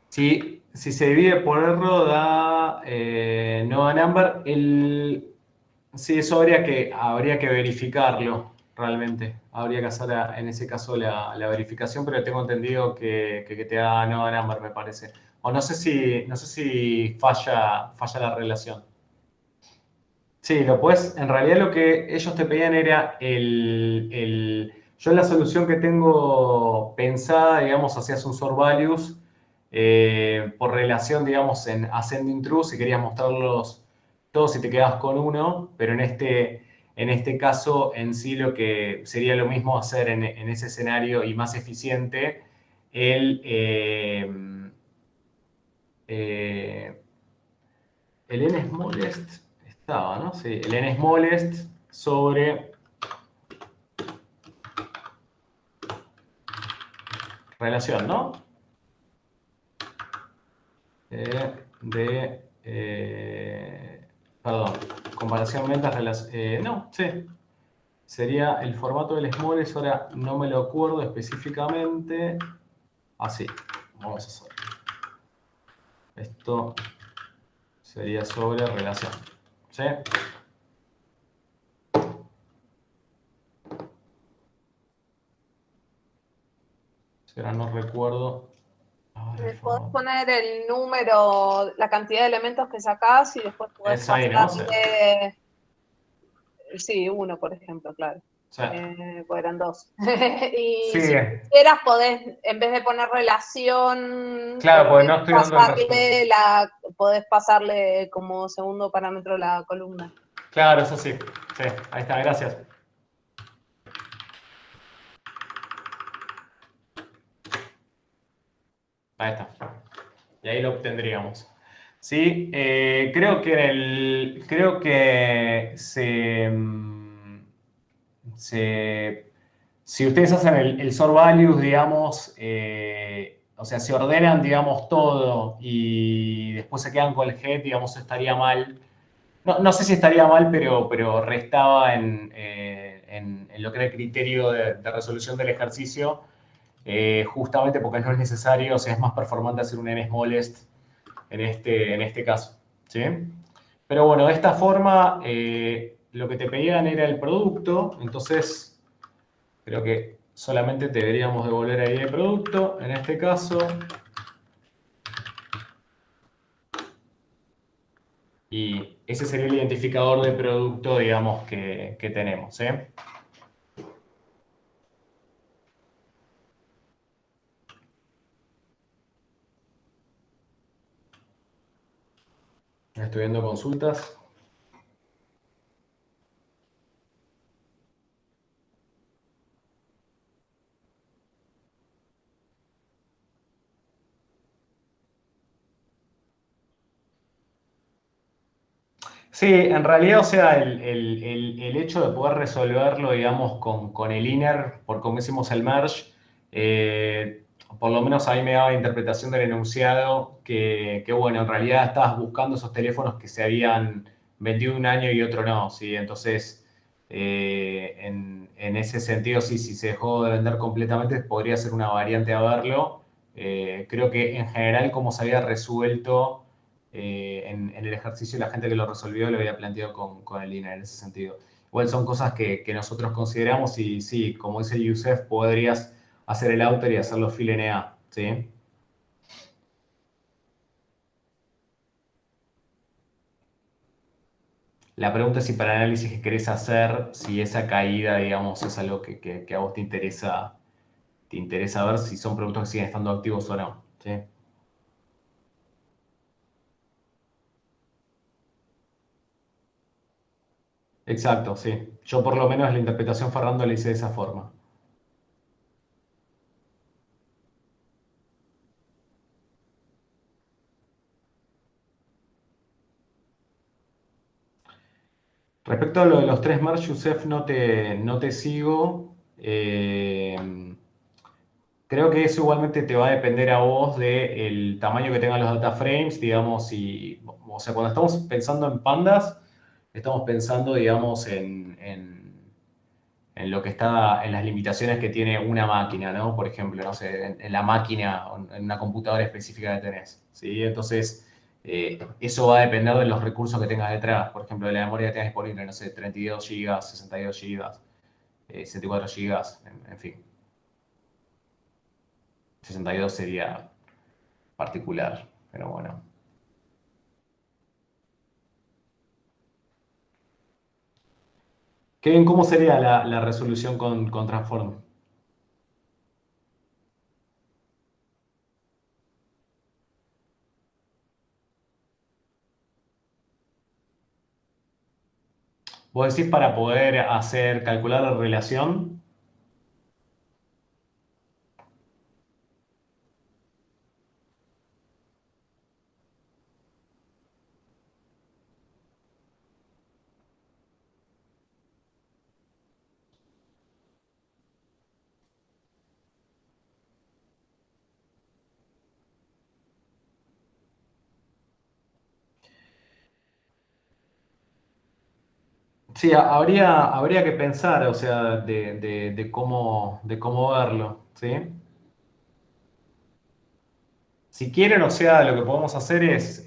si se divide por error da no da number, sí, eso habría que verificarlo realmente. Habría que hacer en ese caso la verificación, pero tengo entendido que te da no da number, me parece. O no sé si falla la relación. Sí, en realidad lo que ellos te pedían era yo la solución que tengo pensada, digamos, hacías un sort values por relación, digamos, en ascending true, si querías mostrarlos todos y te quedabas con uno, pero en este caso en sí lo que sería lo mismo hacer en ese escenario y más eficiente, el, eh, el n smallest estaba, ¿no? Sí, el n smallest sobre relación, ¿no? Perdón, comparación ventas, no, sí. Sería el formato del smallest, ahora no me lo acuerdo específicamente. Así, vamos a hacer. Esto sería sobre relación, ¿sí? Ahora no recuerdo.
Podés poner el número, la cantidad de elementos que sacás y después podés
Es ahí, ¿no? Sí.
pasarle, sí, uno, por ejemplo, claro.
Sí.
Pues eran dos. Y
Sí.
si quisieras, podés, en vez de poner relación,
Claro, porque no estoy dando el resultado.
podés pasarle como segundo parámetro la columna.
Claro, eso sí. Sí, ahí está, gracias. Ahí está. Y ahí lo obtendríamos. Sí, creo que si ustedes hacen el sort values, digamos, o sea, si ordenan, digamos, todo y después se quedan con el head, digamos, estaría mal. No sé si estaría mal, pero restaba en lo que era el criterio de resolución del ejercicio. justamente porque no es necesario, o sea, es más performante hacer un N-smallest en este caso, ¿sí? Pero bueno, de esta forma, lo que te pedían era el producto, entonces creo que solamente deberíamos devolver ahí el producto, en este caso. Y ese sería el identificador de producto, digamos, que tenemos, ¿eh? Estoy viendo consultas. Sí, en realidad, o sea, el hecho de poder resolverlo, digamos, con el inner, por como hicimos el merge, por lo menos a mí me daba la interpretación del enunciado que, bueno, en realidad estabas buscando esos teléfonos que se habían vendido un año y otro no, ¿sí? Entonces, en ese sentido, sí, si se dejó de vender completamente, podría ser una variante a verlo. Creo que en general, como se había resuelto en el ejercicio, la gente que lo resolvió lo había planteado con el INE en ese sentido. Igual son cosas que nosotros consideramos y sí, como dice Yusef, podrías hacer el outer y hacerlo fill NA, ¿sí? La pregunta es si para el análisis que querés hacer, si esa caída, digamos, es algo que a vos te interesa ver si son productos que siguen estando activos o no, ¿sí? Exacto, sí. Yo por lo menos la interpretación Ferrando la hice de esa forma. Respecto a lo de los tres merge, Yusef, no te sigo. Creo que eso igualmente te va a depender a vos del tamaño que tengan los data frames, digamos, o sea, cuando estamos pensando en pandas, estamos pensando, digamos, en lo que está, en las limitaciones que tiene una máquina, ¿no? Por ejemplo, no sé, en la máquina, o en una computadora específica que tenés, ¿sí? Entonces, eso va a depender de los recursos que tengas detrás. Por ejemplo, de la memoria que tengas disponible, no sé, 32 GB, 62 GB, 64 GB, en fin. 62 sería particular, pero bueno. Kevin, ¿cómo sería la resolución con Transform? Vos decís para poder calcular la relación. Sí, habría que pensar, o sea, de cómo verlo, ¿sí? Si quieren, o sea, lo que podemos hacer es,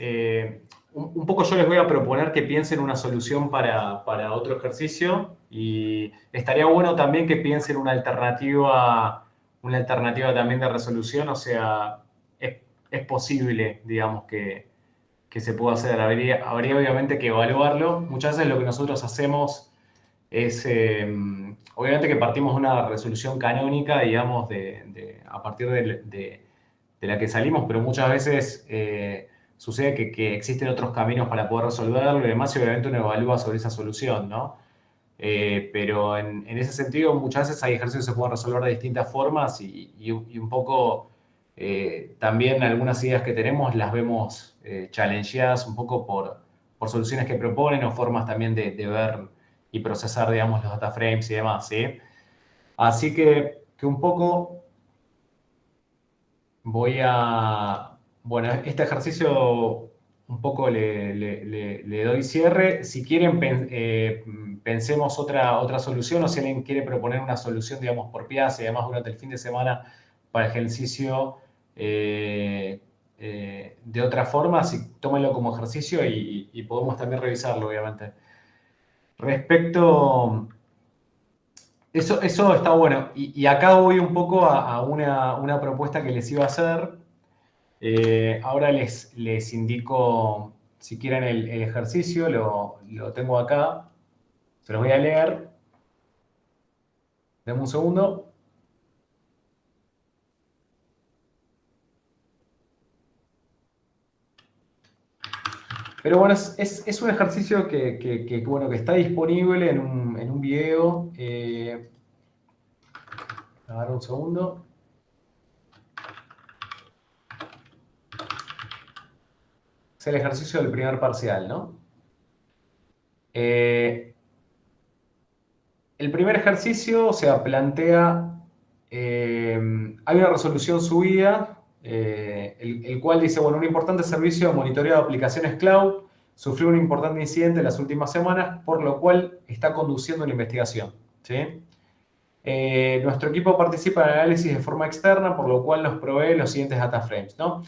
un poco yo les voy a proponer que piensen una solución para otro ejercicio y estaría bueno también que piensen una alternativa también de resolución, o sea, es posible, digamos, que se pueda hacer. Habría obviamente que evaluarlo. Muchas veces lo que nosotros hacemos es, obviamente que partimos de una resolución canónica, digamos, a partir de la que salimos, pero muchas veces sucede que existen otros caminos para poder resolverlo y demás, y obviamente uno evalúa sobre esa solución, ¿no? Pero en ese sentido, muchas veces hay ejercicios que se pueden resolver de distintas formas y un poco también algunas ideas que tenemos las vemos challengeadas un poco por soluciones que proponen o formas también de ver y procesar, digamos, los data frames y demás, ¿sí? Así que un poco bueno, este ejercicio un poco le doy cierre. Si quieren, pensemos otra solución o si alguien quiere proponer una solución, digamos, por pieza y además durante el fin de semana para el ejercicio de otra forma, así tómenlo como ejercicio y podemos también revisarlo, obviamente. Respecto, eso está bueno. Y acá voy un poco a una propuesta que les iba a hacer. Ahora les indico, si quieren, el ejercicio, lo tengo acá. Se los voy a leer. Denme un segundo. Pero bueno, es un ejercicio bueno, que está disponible en un video. A ver, un segundo. Es el ejercicio del primer parcial, ¿no? El primer ejercicio, o sea, plantea, hay una resolución subida, el cual dice, bueno, un importante servicio de monitoreo de aplicaciones cloud sufrió un importante incidente en las últimas semanas, por lo cual está conduciendo una investigación, ¿sí? Nuestro equipo participa en el análisis de forma externa, por lo cual nos provee los siguientes data frames, ¿no?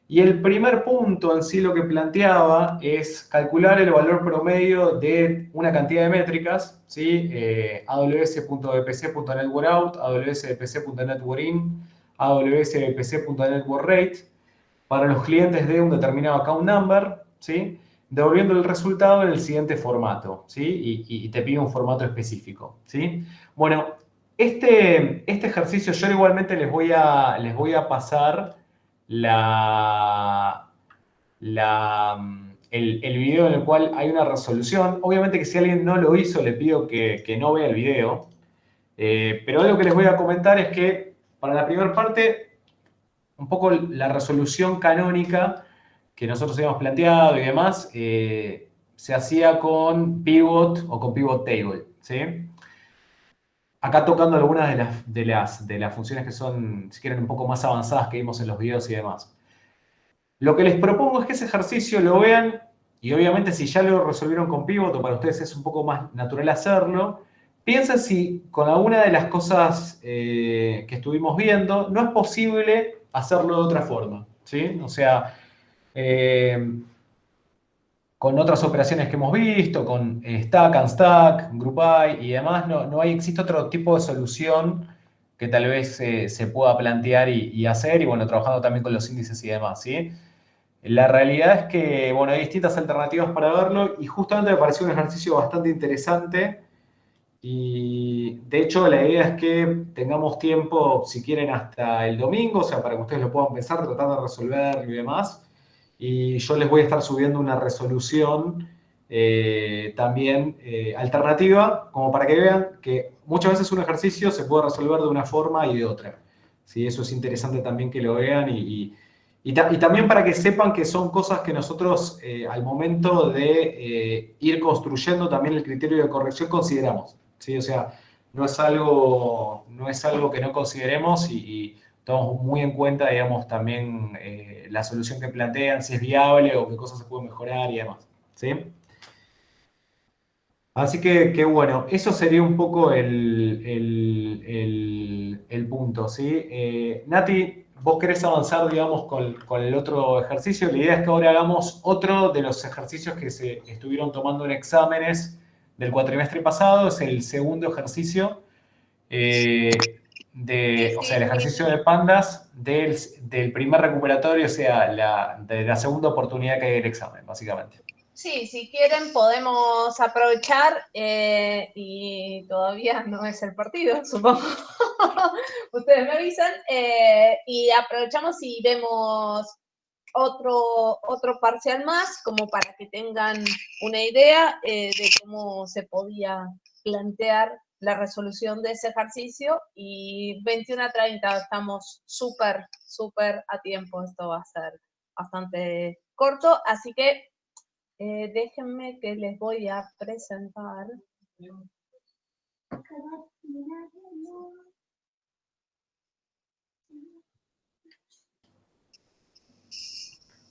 Y el primer punto en sí lo que planteaba es calcular el valor promedio de una cantidad de métricas, ¿sí? AWS.vpc.networkout, AWS.vpc.networkin, AWS.vpc.networkrate, para los clientes de un determinado account number, ¿sí? Devolviendo el resultado en el siguiente formato, ¿sí? Y te pide un formato específico, ¿sí? Bueno, este ejercicio yo igualmente les voy a pasar el video en el cual hay una resolución. Obviamente que si alguien no lo hizo, le pido que no vea el video. Pero algo que les voy a comentar es que para la primera parte, un poco la resolución canónica que nosotros habíamos planteado y demás, se hacía con pivot o con pivot table, ¿sí? Acá tocando algunas de las funciones que son, si quieren, un poco más avanzadas que vimos en los videos y demás. Lo que les propongo es que ese ejercicio lo vean y obviamente si ya lo resolvieron con pivot o para ustedes es un poco más natural hacerlo, piensen si con alguna de las cosas que estuvimos viendo no es posible hacerlo de otra forma, ¿sí? O sea, con otras operaciones que hemos visto, con stack, unstack, group by y demás, existe otro tipo de solución que tal vez se pueda plantear y hacer, y bueno, trabajando también con los índices y demás, ¿sí? La realidad es que, bueno, hay distintas alternativas para verlo y justamente me pareció un ejercicio bastante interesante y de hecho la idea es que tengamos tiempo, si quieren, hasta el domingo, o sea, para que ustedes lo puedan pensar, tratar de resolver y demás. Y yo les voy a estar subiendo una resolución también alternativa, como para que vean que muchas veces un ejercicio se puede resolver de una forma y de otra. ¿Sí? Eso es interesante también que lo vean y también para que sepan que son cosas que nosotros al momento de ir construyendo también el criterio de corrección consideramos. ¿Sí? O sea, no es algo que no consideremos y tomamos muy en cuenta, digamos, también la solución que plantean, si es viable o qué cosas se pueden mejorar y demás. ¿Sí? Así que bueno, eso sería un poco el punto, ¿sí? Nati, vos querés avanzar, digamos, con el otro ejercicio. La idea es que ahora hagamos otro de los ejercicios que se estuvieron tomando en exámenes del cuatrimestre pasado. Es el segundo ejercicio, o sea, el ejercicio de pandas del primer recuperatorio, o sea, de la segunda oportunidad que hay del examen, básicamente.
Sí, si quieren podemos aprovechar y todavía no es el partido, supongo. Ustedes me avisan y aprovechamos y vemos otro parcial más como para que tengan una idea de cómo se podía plantear la resolución de ese ejercicio y 21 a 30 estamos súper a tiempo, esto va a ser bastante corto, así que déjenme que les voy a presentar.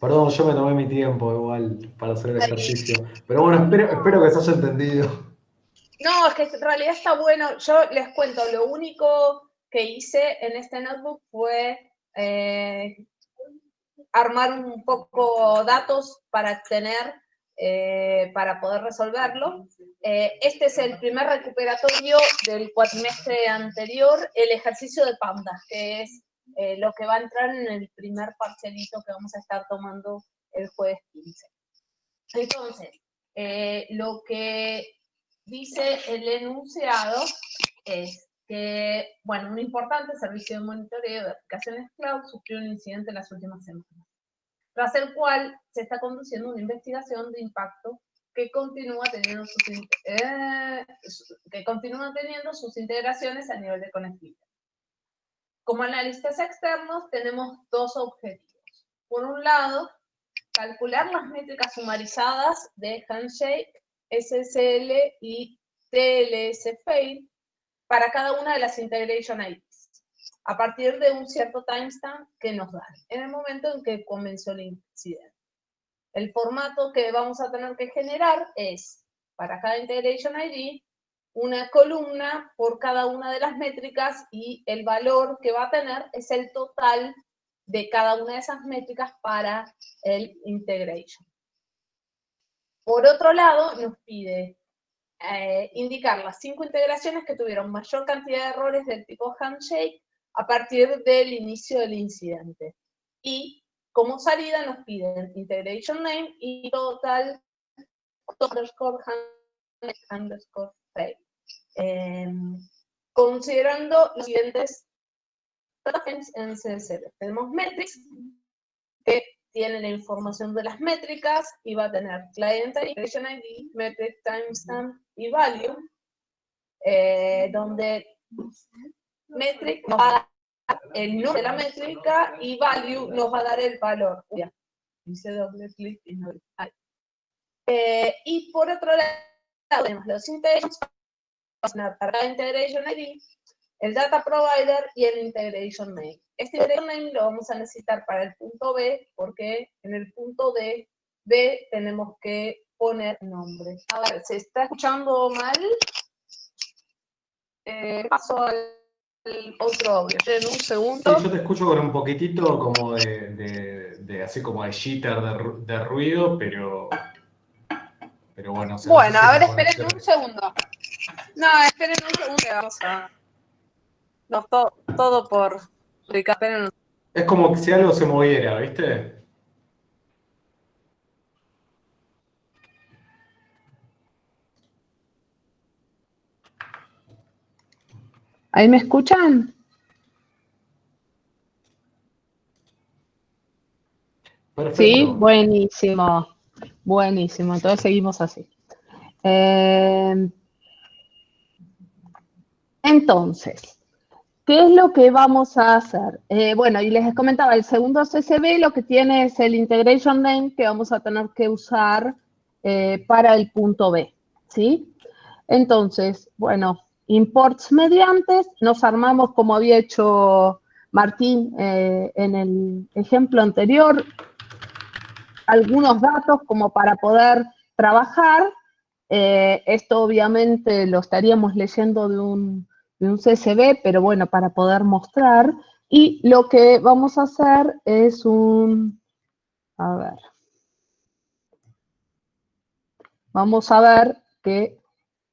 Perdón, yo me tomé mi tiempo igual para hacer el ejercicio. Pero bueno, espero que se haya entendido.
No, es que en realidad está bueno. Yo les cuento, lo único que hice en este notebook fue armar un poco datos para tener, para poder resolverlo. Este es el primer recuperatorio del cuatrimestre anterior, el ejercicio de pandas, que es lo que va a entrar en el primer parcialito que vamos a estar tomando el jueves 15. Entonces, lo que dice el enunciado es que, bueno, un importante servicio de monitoreo de aplicaciones cloud sufrió un incidente en las últimas semanas, tras el cual se está conduciendo una investigación de impacto que continúa teniendo sus integraciones a nivel de conectividad. Como analistas externos tenemos dos objetivos. Por un lado, calcular las métricas sumarizadas de Handshake, SSL y TLS fail para cada una de las integration IDs, a partir de un cierto timestamp que nos dan en el momento en que comenzó el incidente. El formato que vamos a tener que generar es, para cada integration ID, una columna por cada una de las métricas y el valor que va a tener es el total de cada una de esas métricas para el integration. Por otro lado, nos pide indicar las 5 integraciones que tuvieron mayor cantidad de errores del tipo Handshake a partir del inicio del incidente. Y como salida nos piden integration name y total underscore fail. Considerando los siguientes tokens en CSV. Tenemos metrics que tiene la información de las métricas y va a tener client ID, integration ID, metric, timestamp y value, donde metric nos va a dar el número de la métrica y value nos va a dar el valor. Hice doble clic y no hay. Y por otro lado tenemos los integrations para cada integration ID, el data provider y el integration name. Este integration name lo vamos a necesitar para el punto B, porque en el punto B tenemos que poner nombre. A ver, ¿se está escuchando mal? Paso al otro audio. En un segundo.
Sí, yo te escucho con un poquitito como así como de jitter, de ruido, pero bueno,
Bueno,
no sé si
a ver,
la
esperen
conexión.
un segundo. No, esperen un segundo que vamos a... No, todo por... Esperen un...
Es como si algo se moviera, ¿viste?
¿Ahí me escuchan?
Perfecto.
Sí, buenísimo. Buenísimo, entonces seguimos así. Entonces, ¿qué es lo que vamos a hacer? Bueno, y les comentaba, el segundo CSV lo que tiene es el integration name que vamos a tener que usar para el punto B, ¿sí? Entonces, bueno, imports mediantes, nos armamos como había hecho Martín en el ejemplo anterior, algunos datos como para poder trabajar. Esto obviamente lo estaríamos leyendo de un CSV, pero bueno, para poder mostrar. Y lo que vamos a hacer es a ver. Vamos a ver que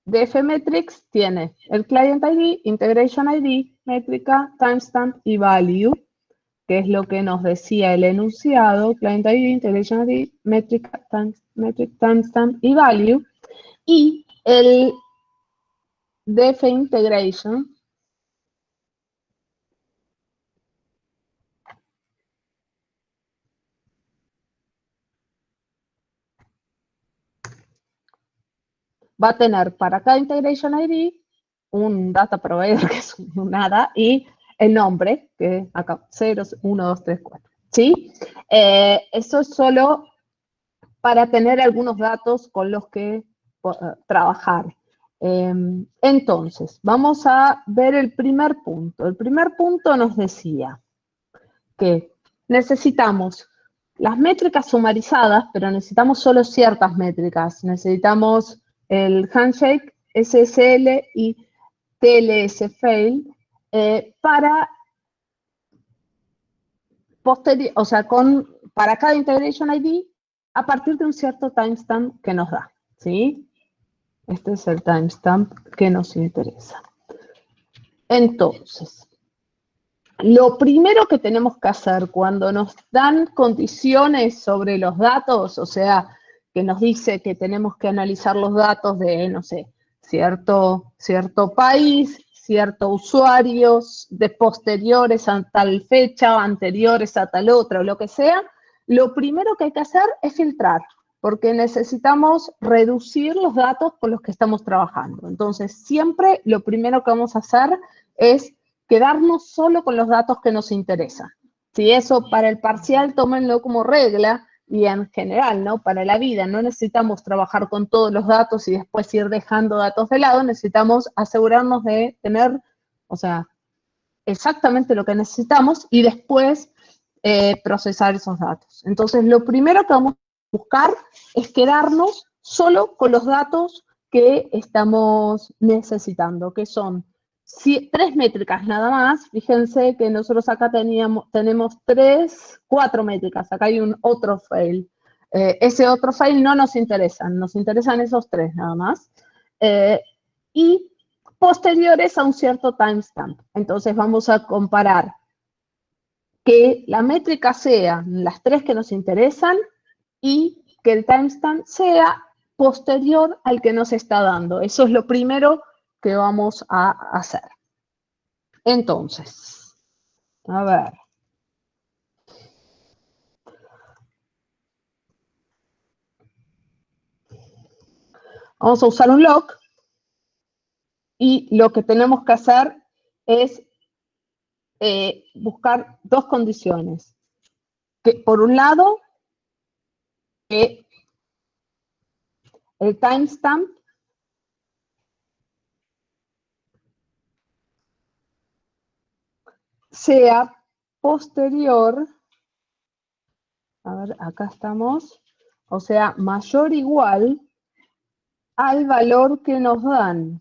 dfmetrics tiene el client ID, integration ID, métrica, timestamp y value, que es lo que nos decía el enunciado, client ID, integration ID, métrica, timestamp y value. Y el df integration va a tener para cada integration ID un data provider, que es un nada, y el nombre, que acá, 0, 1, 2, 3, 4. ¿Sí? Eso es solo para tener algunos datos con los que trabajar. Entonces, vamos a ver el primer punto. El primer punto nos decía que necesitamos las métricas sumarizadas, pero necesitamos solo ciertas métricas. Necesitamos el Handshake, SSL y TLS fail para o sea, para cada integration ID a partir de un cierto timestamp que nos da, ¿sí? Este es el timestamp que nos interesa. Entonces, lo primero que tenemos que hacer cuando nos dan condiciones sobre los datos, o sea, que nos dice que tenemos que analizar los datos de, no sé, cierto país, ciertos usuarios, de posteriores a tal fecha, anteriores a tal otra, o lo que sea, lo primero que hay que hacer es filtrar, porque necesitamos reducir los datos con los que estamos trabajando. Entonces, siempre lo primero que vamos a hacer es quedarnos solo con los datos que nos interesan. Si eso para el parcial, tómenlo como regla, y en general, ¿no? Para la vida, no necesitamos trabajar con todos los datos y después ir dejando datos de lado, necesitamos asegurarnos de tener, o sea, exactamente lo que necesitamos y después procesar esos datos. Entonces, lo primero que vamos a buscar es quedarnos solo con los datos que estamos necesitando, que son 3 métricas nada más. Fíjense que nosotros acá tenemos 4 métricas. Acá hay un otro fail. Ese otro fail no nos nos interesan esos 3 nada más. Y posteriores a un cierto timestamp. Entonces vamos a comparar que la métrica sea las 3 que nos interesan y que el timestamp sea posterior al que nos está dando. Eso es lo primero que vamos a hacer. Entonces, a ver. Vamos a usar un lock y lo que tenemos que hacer es buscar 2 condiciones. Que, por un lado, que el timestamp sea posterior, a ver, acá estamos, o sea, mayor o igual al valor que nos dan,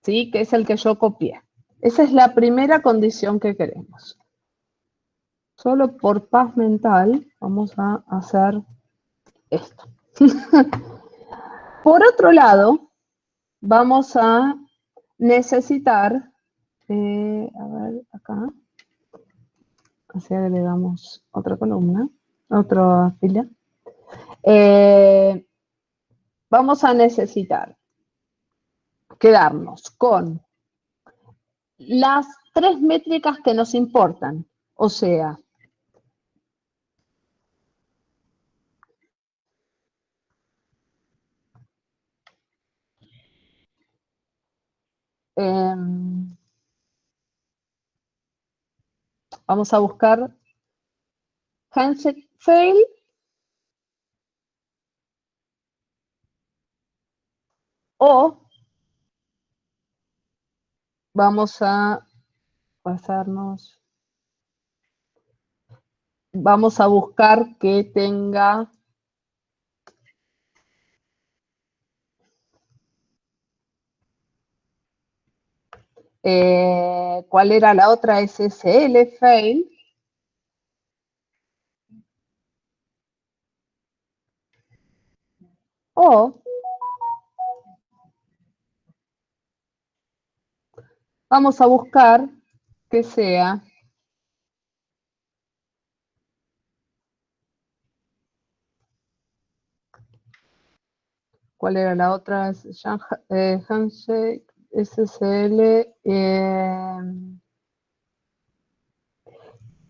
¿sí? Que es el que yo copié. Esa es la primera condición que queremos. Solo por paz mental vamos a hacer esto. Por otro lado, vamos a necesitar, a ver, acá, así agregamos otra columna, otra fila. Vamos a necesitar quedarnos con las 3 métricas que nos importan, o sea, vamos a buscar handshake fail o vamos a pasarnos, vamos a buscar que tenga ¿cuál era la otra? SSL fail. O vamos a buscar que sea ¿cuál era la otra? Handshake, SSL,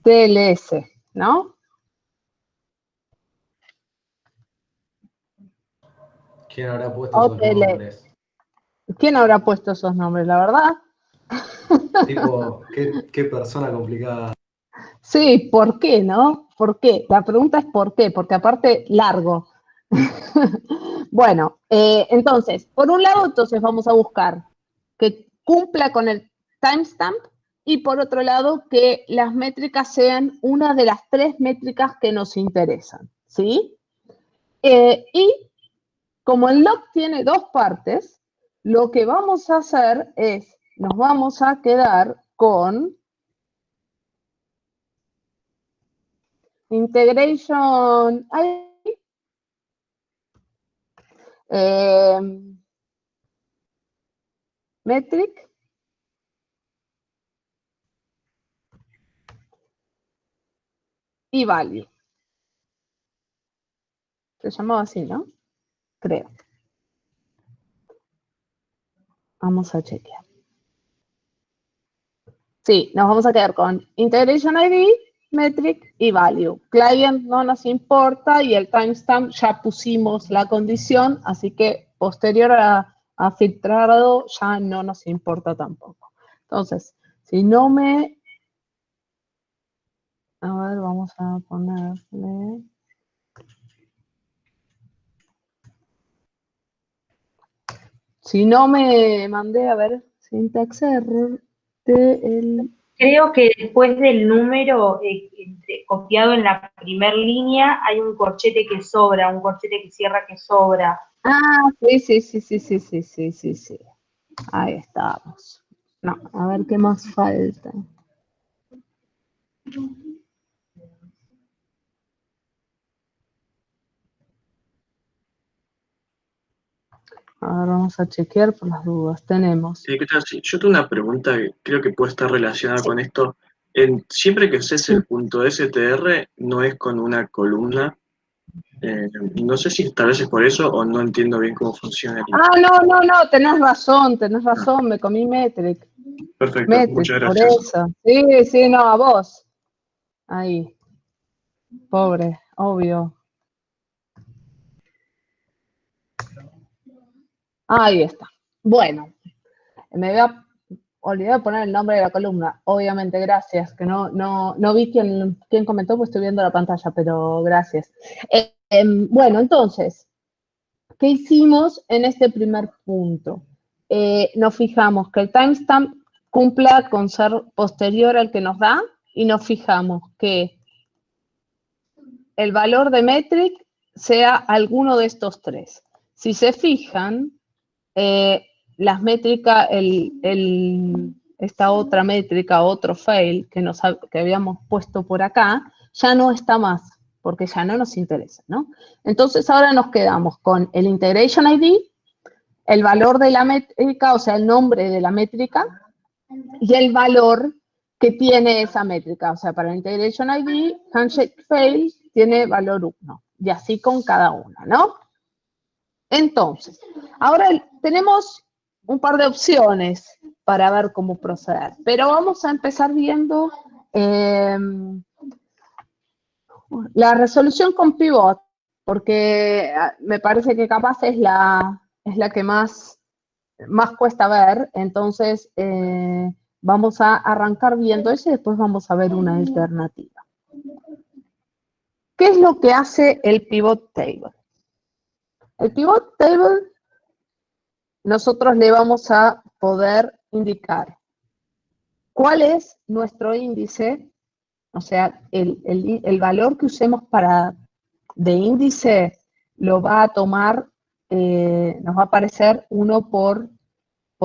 TLS, ¿no?
¿Quién habrá puesto esos nombres?
¿Quién habrá puesto esos nombres, la verdad?
Tipo, qué persona complicada.
Sí, ¿por qué, no? ¿Por qué? La pregunta es ¿por qué? Porque aparte, largo. Bueno, entonces, por un lado, entonces vamos a buscar que cumpla con el timestamp y por otro lado, que las métricas sean una de las 3 métricas que nos interesan, ¿sí? Y como el log tiene 2 partes, lo que vamos a hacer es nos vamos a quedar con integration ID, metric, y value. Se llamaba así, ¿no? Creo. Vamos a chequear. Sí, nos vamos a quedar con integration ID, metric y value. Client no nos importa y el timestamp ya pusimos la condición, así que posterior a filtrado ya no nos importa tampoco. Entonces, si no me... A ver, vamos a ponerle... Si no me mandé, a ver, syntax error
Creo que después del número copiado en la primera línea hay un corchete que sobra, un corchete que cierra que sobra.
Ah, sí. Ahí estamos. No, a ver qué más falta. A ver, vamos a chequear por las dudas. Tenemos.
¿Qué tal? Sí, yo tengo una pregunta que creo que puede estar relacionada con esto. Siempre que uses el punto .str, no es con una columna. No sé si tal vez es por eso o no entiendo bien cómo funciona.
No, tenés razón, me comí metric.
Perfecto,
Metric,
muchas
por
gracias.
eso. Sí, no, a vos. Ahí. Pobre, obvio. Ahí está. Bueno, me había olvidado de poner el nombre de la columna. Obviamente, gracias, que no vi quién comentó, pues estoy viendo la pantalla, pero gracias. Bueno, entonces, ¿qué hicimos en este primer punto? Nos fijamos que el timestamp cumpla con ser posterior al que nos da y nos fijamos que el valor de metric sea alguno de estos tres. Si se fijan, las métricas, esta otra métrica, otro fail que habíamos puesto por acá, ya no está más, porque ya no nos interesa, ¿no? Entonces ahora nos quedamos con el integration ID, el valor de la métrica, o sea, el nombre de la métrica, y el valor que tiene esa métrica. O sea, para el integration ID, handshake fail tiene valor 1, y así con cada una, ¿no? Entonces, ahora tenemos un par de opciones para ver cómo proceder, pero vamos a empezar viendo la resolución con pivot, porque me parece que capaz es la que más cuesta ver. Entonces vamos a arrancar viendo eso y después vamos a ver una alternativa. ¿Qué es lo que hace el pivot table? El pivot table, nosotros le vamos a poder indicar cuál es nuestro índice, o sea, el valor que usemos de índice lo va a tomar, nos va a aparecer uno por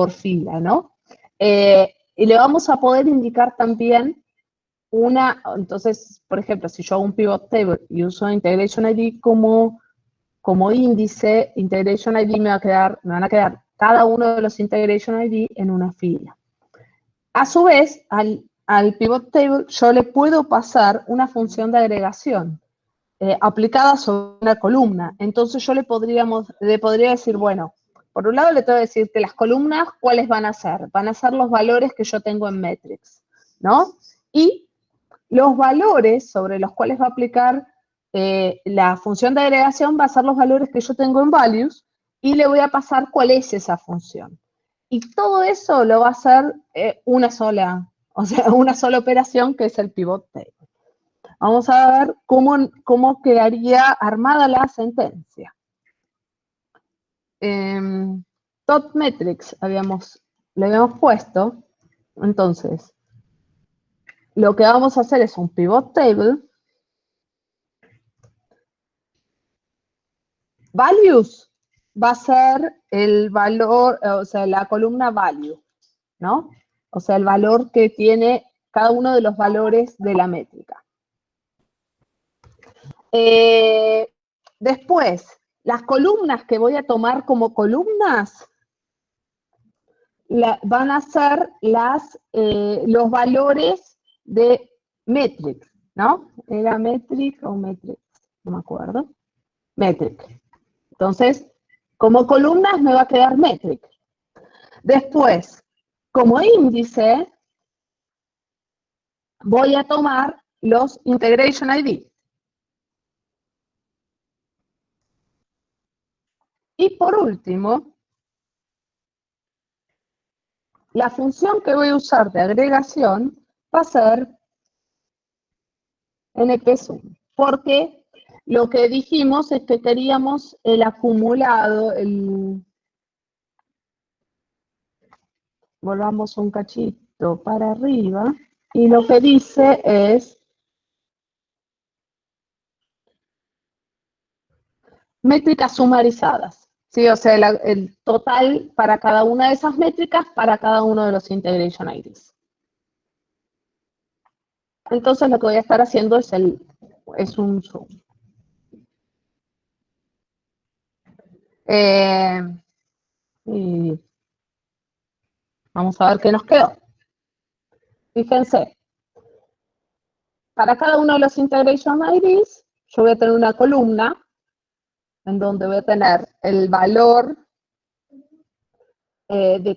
fila, ¿no? Y le vamos a poder indicar también entonces, por ejemplo, si yo hago un pivot table y uso integration ID como índice, integration ID me van a quedar cada uno de los integration ID en una fila. A su vez, al pivot table yo le puedo pasar una función de agregación aplicada sobre una columna. Entonces yo le podría decir, bueno, por un lado le tengo que decir que las columnas, ¿cuáles van a ser? Van a ser los valores que yo tengo en metrics, ¿no? Y los valores sobre los cuales va a aplicar la función de agregación va a ser los valores que yo tengo en values y le voy a pasar cuál es esa función. Y todo eso lo va a hacer una sola operación, que es el pivot table. Vamos a ver cómo quedaría armada la sentencia. Top metrics le habíamos puesto. Entonces, lo que vamos a hacer es un pivot table. Values va a ser el valor, o sea, la columna value. ¿no? O sea, el valor que tiene cada uno de los valores de la métrica. Después, las columnas que voy a tomar como columnas van a ser los valores de metric, ¿no? ¿Era metric o metric? No me acuerdo. Metric. Entonces, como columnas me va a quedar metric. Después, como índice, voy a tomar los integration ID. Y por último, la función que voy a usar de agregación va a ser npsum, porque lo que dijimos es que queríamos el acumulado, volvamos un cachito para arriba, y lo que dice es métricas sumarizadas. Sí, o sea, el total para cada una de esas métricas para cada uno de los integration IDs. Entonces lo que voy a estar haciendo es un zoom. Y vamos a ver qué nos quedó. Fíjense, para cada uno de los integration IDs, yo voy a tener una columna en donde voy a tener el valor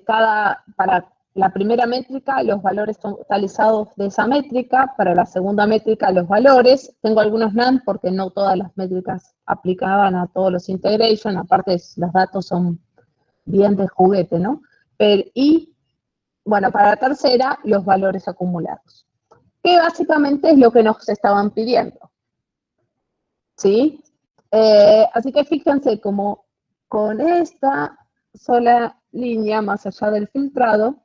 para la primera métrica, los valores totalizados de esa métrica, para la segunda métrica, los valores. Tengo algunos NaN porque no todas las métricas aplicaban a todos los integration, aparte los datos son bien de juguete, ¿no? Y, bueno, para la tercera, los valores acumulados, que básicamente es lo que nos estaban pidiendo, ¿sí? Así que fíjense como con esta sola línea, más allá del filtrado,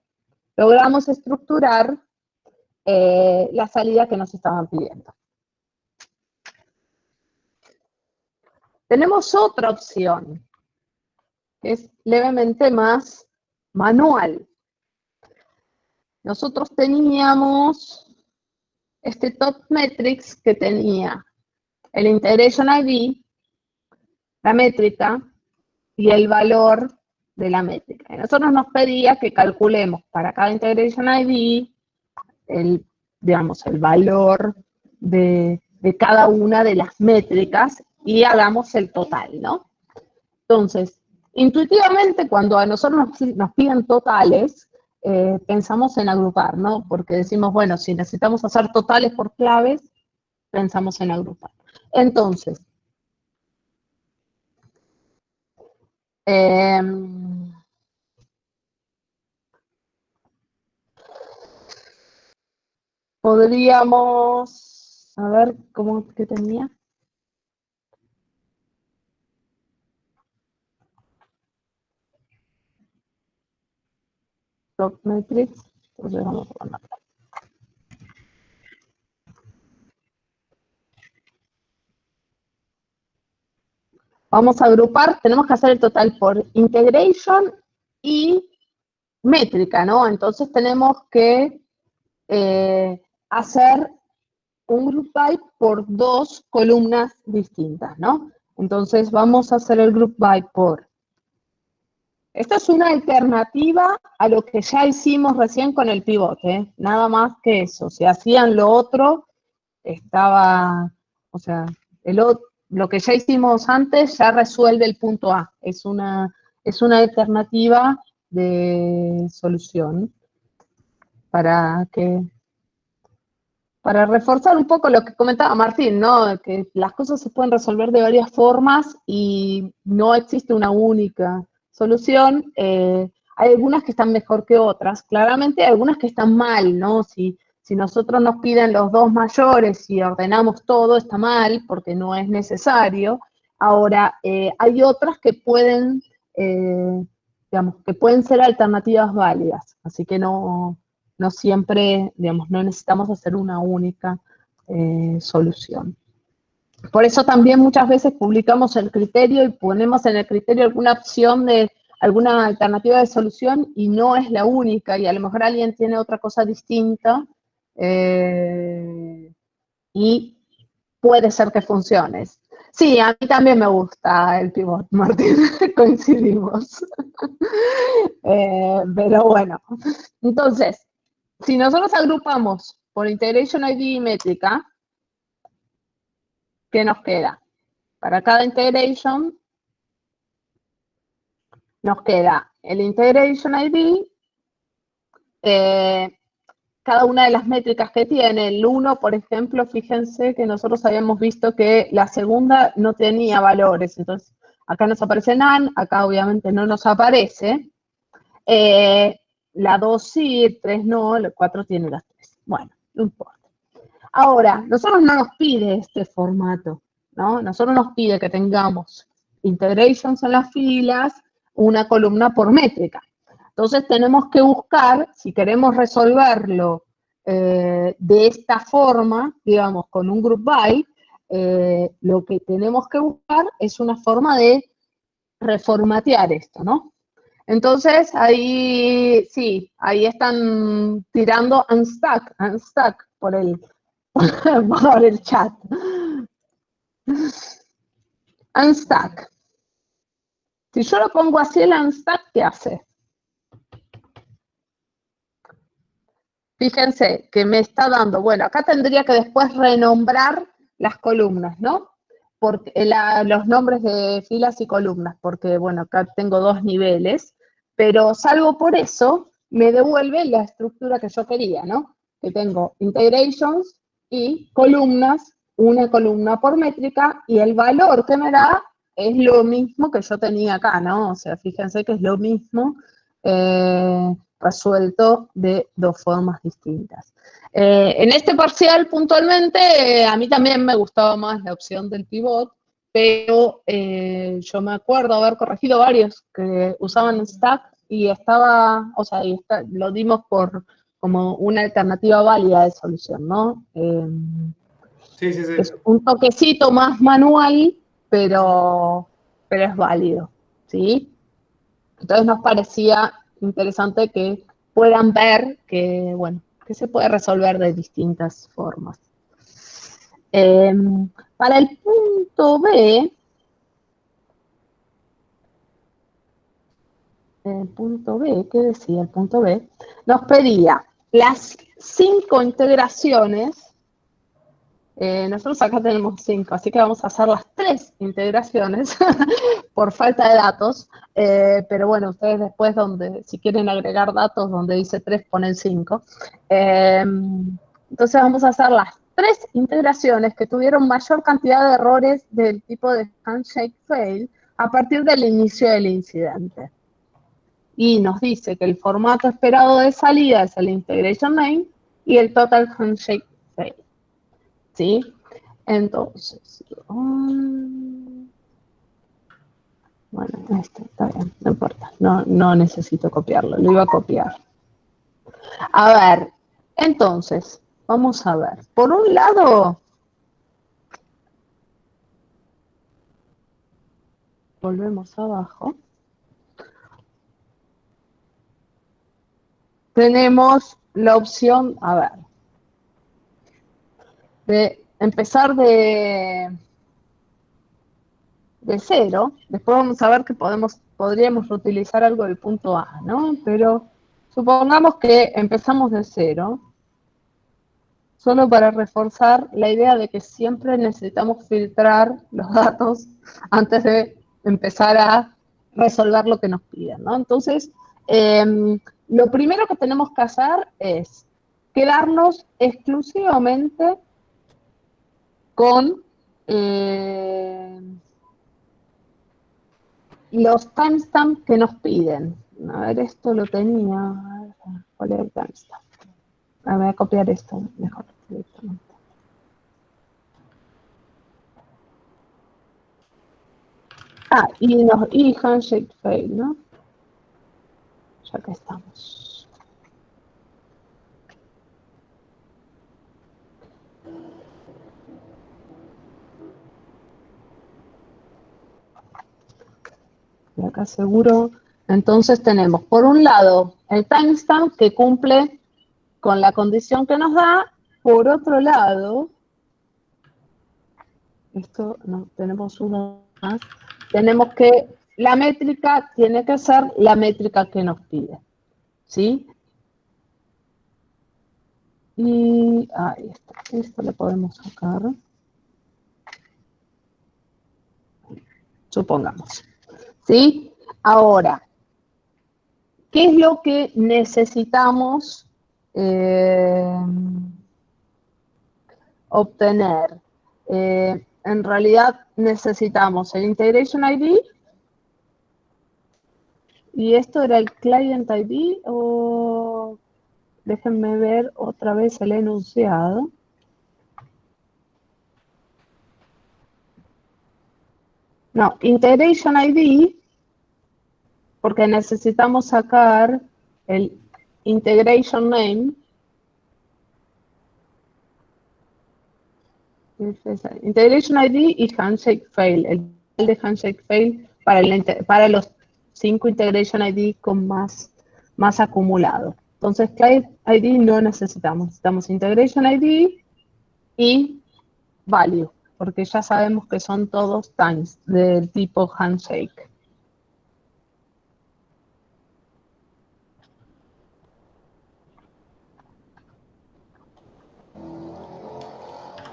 logramos estructurar la salida que nos estaban pidiendo. Tenemos otra opción, que es levemente más manual. Nosotros teníamos este top metrics que tenía el integration ID, la métrica y el valor de la métrica. Y nosotros nos pedía que calculemos para cada integration ID el valor de cada una de las métricas y hagamos el total, ¿no? Entonces, intuitivamente, cuando a nosotros nos piden totales, pensamos en agrupar, ¿no? Porque decimos, bueno, si necesitamos hacer totales por claves, pensamos en agrupar. Entonces, podríamos, a ver, ¿qué tenía? Top metrics, entonces vamos a poner. Vamos a agrupar, tenemos que hacer el total por integration y métrica, ¿no? Entonces tenemos que hacer un group by por dos columnas distintas, ¿no? Entonces vamos a hacer el group by por. Esta es una alternativa a lo que ya hicimos recién con el pivote, ¿eh? Nada más que eso. Si hacían lo otro, o sea, lo que ya hicimos antes ya resuelve el punto A. Es una alternativa de solución para reforzar un poco lo que comentaba Martín, ¿no? Que las cosas se pueden resolver de varias formas y no existe una única solución. Hay algunas que están mejor que otras. Claramente hay algunas que están mal, ¿no? Si nosotros nos piden los dos mayores y ordenamos todo, está mal porque no es necesario. Ahora, hay otras que pueden, que pueden ser alternativas válidas. Así que no siempre, no necesitamos hacer una única solución. Por eso también muchas veces publicamos el criterio y ponemos en el criterio alguna opción de alguna alternativa de solución y no es la única, y a lo mejor alguien tiene otra cosa distinta, y puede ser que funcione. Sí, a mí también me gusta el pivot, Martín, coincidimos. Pero bueno, entonces, si nosotros agrupamos por Integration ID y métrica, ¿qué nos queda? Para cada integration nos queda el Integration ID, cada una de las métricas que tiene. El 1, por ejemplo, fíjense que nosotros habíamos visto que la segunda no tenía valores, entonces acá nos aparece none, acá obviamente no nos aparece. La 2 sí, el 3 no, el 4 tiene las 3. Bueno, no importa. Ahora, nosotros no nos pide este formato, ¿no? Nosotros nos pide que tengamos integrations en las filas, una columna por métrica. Entonces tenemos que buscar, si queremos resolverlo de esta forma, digamos, con un group by, lo que tenemos que buscar es una forma de reformatear esto, ¿no? Entonces, ahí sí, ahí están tirando unstack por por el chat. Unstack. Si yo lo pongo así, el unstack, ¿qué hace? Fíjense que me está dando, bueno, acá tendría que después renombrar las columnas, ¿no? Porque los nombres de filas y columnas, porque, bueno, acá tengo 2 niveles, pero salvo por eso, me devuelve la estructura que yo quería, ¿no? Que tengo integrations y columnas, una columna por métrica, y el valor que me da es lo mismo que yo tenía acá, ¿no? O sea, fíjense que es lo mismo, resuelto de 2 formas distintas. En este parcial, puntualmente, a mí también me gustaba más la opción del pivot, pero yo me acuerdo haber corregido varios que usaban stack y estaba, o sea, lo dimos por como una alternativa válida de solución, ¿no?
Sí, sí, sí.
Es un toquecito más manual, pero es válido, ¿sí? Entonces nos parecía interesante que puedan ver que, bueno, que se puede resolver de distintas formas. Para el punto B, ¿qué decía el punto B? Nos pedía las 5 integraciones. Nosotros acá tenemos 5, así que vamos a hacer las 3 integraciones por falta de datos, pero bueno, ustedes después, si quieren agregar datos, donde dice 3 ponen 5. Entonces vamos a hacer las 3 integraciones que tuvieron mayor cantidad de errores del tipo de handshake fail a partir del inicio del incidente. Y nos dice que el formato esperado de salida es el integration name y el total handshake fail. ¿Sí? Entonces, bueno, esto está bien, no importa, no necesito copiarlo, lo iba a copiar. A ver, entonces, vamos a ver. Por un lado, volvemos abajo. Tenemos la opción, a ver, de empezar de 0, después vamos a ver que podríamos reutilizar algo del punto A, ¿no? Pero supongamos que empezamos de 0, solo para reforzar la idea de que siempre necesitamos filtrar los datos antes de empezar a resolver lo que nos piden, ¿no? Entonces, lo primero que tenemos que hacer es quedarnos exclusivamente con los timestamps que nos piden. A ver, esto lo tenía. A ver, ¿cuál es el timestamp? Voy a copiar esto mejor directamente. Y handshake fail, ¿no? Ya que estamos. Y acá seguro Entonces tenemos, por un lado, el timestamp que cumple con la condición que nos da. Por otro lado, esto no, tenemos uno más. Tenemos que la métrica tiene que ser la métrica que nos pide. ¿Sí? Y ahí está. Esto le podemos sacar. Supongamos. ¿Sí? Ahora, ¿qué es lo que necesitamos obtener? En realidad necesitamos el Integration ID. ¿Y esto era el Client ID? O déjenme ver otra vez el enunciado. No, Integration ID, porque necesitamos sacar el Integration Name. Integration ID y Handshake Fail. El de Handshake Fail para los 5 Integration ID con más acumulado. Entonces, Client ID no necesitamos. Necesitamos Integration ID y Value, porque ya sabemos que son todos times del tipo Handshake.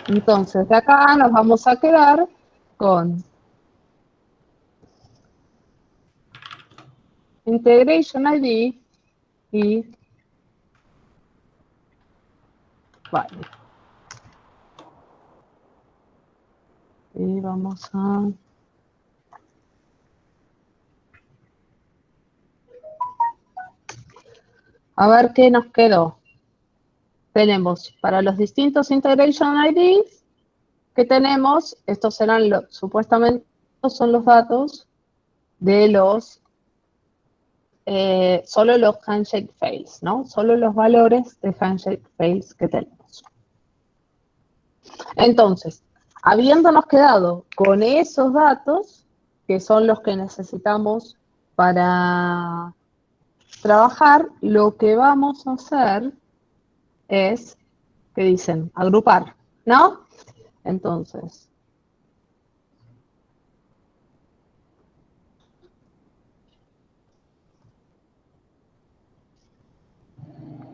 Entonces, de acá nos vamos a quedar con Integration ID y Value. Y vamos a ver qué nos quedó. Tenemos para los distintos Integration IDs que tenemos, estos serán supuestamente son los datos de los, solo los handshake fails, ¿no? Solo los valores de handshake fails que tenemos. Entonces, habiéndonos quedado con esos datos, que son los que necesitamos para trabajar, lo que vamos a hacer es, ¿qué dicen? Agrupar, ¿no? Entonces,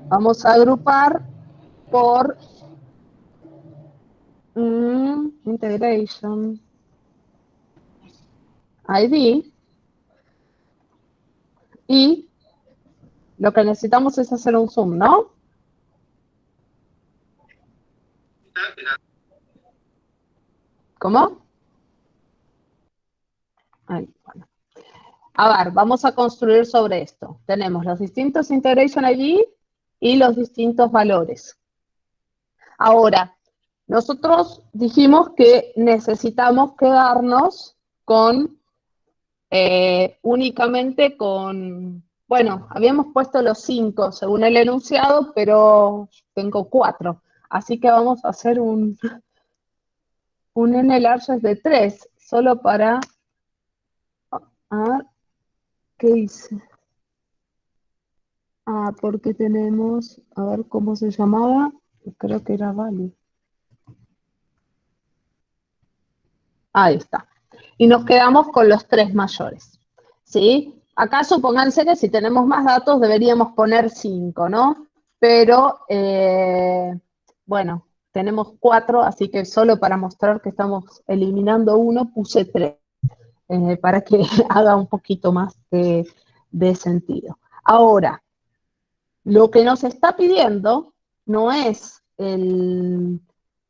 vamos a agrupar por Integration ID y lo que necesitamos es hacer un zoom, ¿no? ¿Cómo? Ahí, bueno. A ver, vamos a construir sobre esto. Tenemos los distintos Integration ID y los distintos valores. Ahora, nosotros dijimos que necesitamos quedarnos con, únicamente con, bueno, habíamos puesto los 5 según el enunciado, pero tengo 4. Así que vamos a hacer un n-largest de 3, solo para, a ver, ¿qué hice? Ah, porque tenemos, a ver cómo se llamaba, creo que era value. Ahí está. Y nos quedamos con los 3 mayores, ¿sí? Acá supónganse que si tenemos más datos deberíamos poner 5, ¿no? Pero, bueno, tenemos 4, así que solo para mostrar que estamos eliminando 1, puse 3, para que haga un poquito más de sentido. Ahora, lo que nos está pidiendo no es el,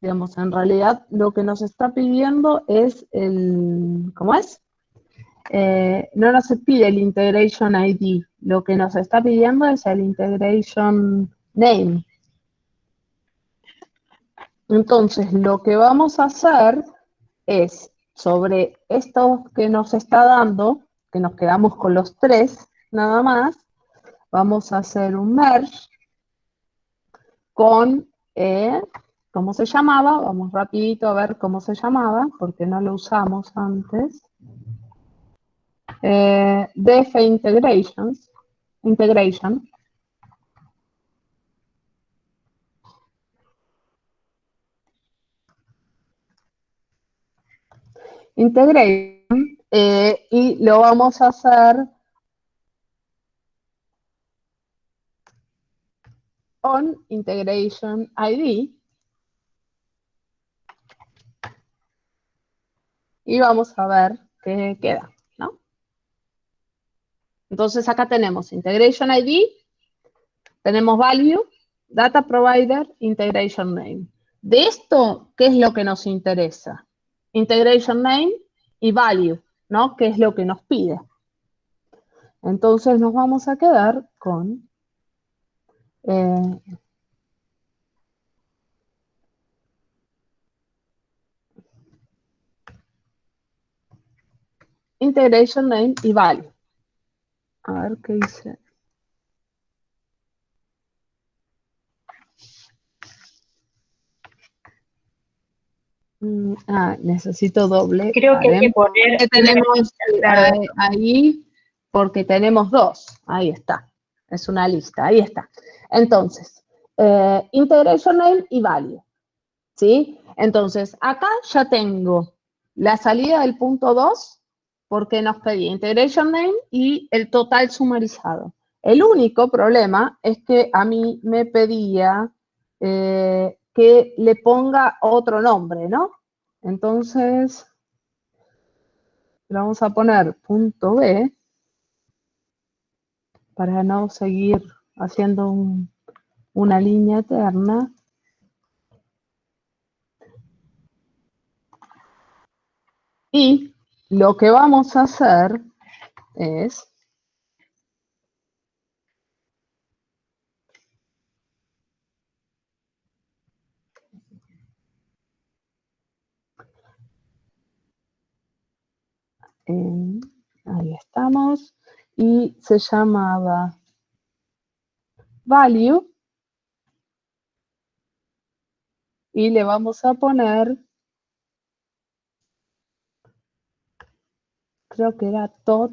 digamos, en realidad lo que nos está pidiendo es el, ¿cómo es? No nos pide el Integration ID, lo que nos está pidiendo es el Integration Name. Entonces, lo que vamos a hacer es, sobre esto que nos está dando, que nos quedamos con los 3 nada más, vamos a hacer un merge con, ¿cómo se llamaba? Vamos rapidito a ver cómo se llamaba, porque no lo usamos antes. def integration. Integration, y lo vamos a hacer on integration ID, y vamos a ver qué queda, ¿no? Entonces acá tenemos integration ID, tenemos value, data provider, integration name. De esto, ¿qué es lo que nos interesa? Integration name y value, ¿no? ¿Qué es lo que nos pide? Entonces nos vamos a quedar con integration name y value. A ver qué dice. Necesito doble.
Creo que hay que poner
¿Qué tenemos
claro.
ahí? Porque tenemos dos. Ahí está. Es una lista. Ahí está. Entonces, integration name y value. ¿Sí? Entonces, acá ya tengo la salida del punto 2, porque nos pedía integration name y el total sumarizado. El único problema es que a mí me pedía que le ponga otro nombre, ¿no? Entonces, le vamos a poner punto B para no seguir haciendo una línea eterna. Y lo que vamos a hacer es ahí estamos, y se llamaba value, y le vamos a poner, creo que era tot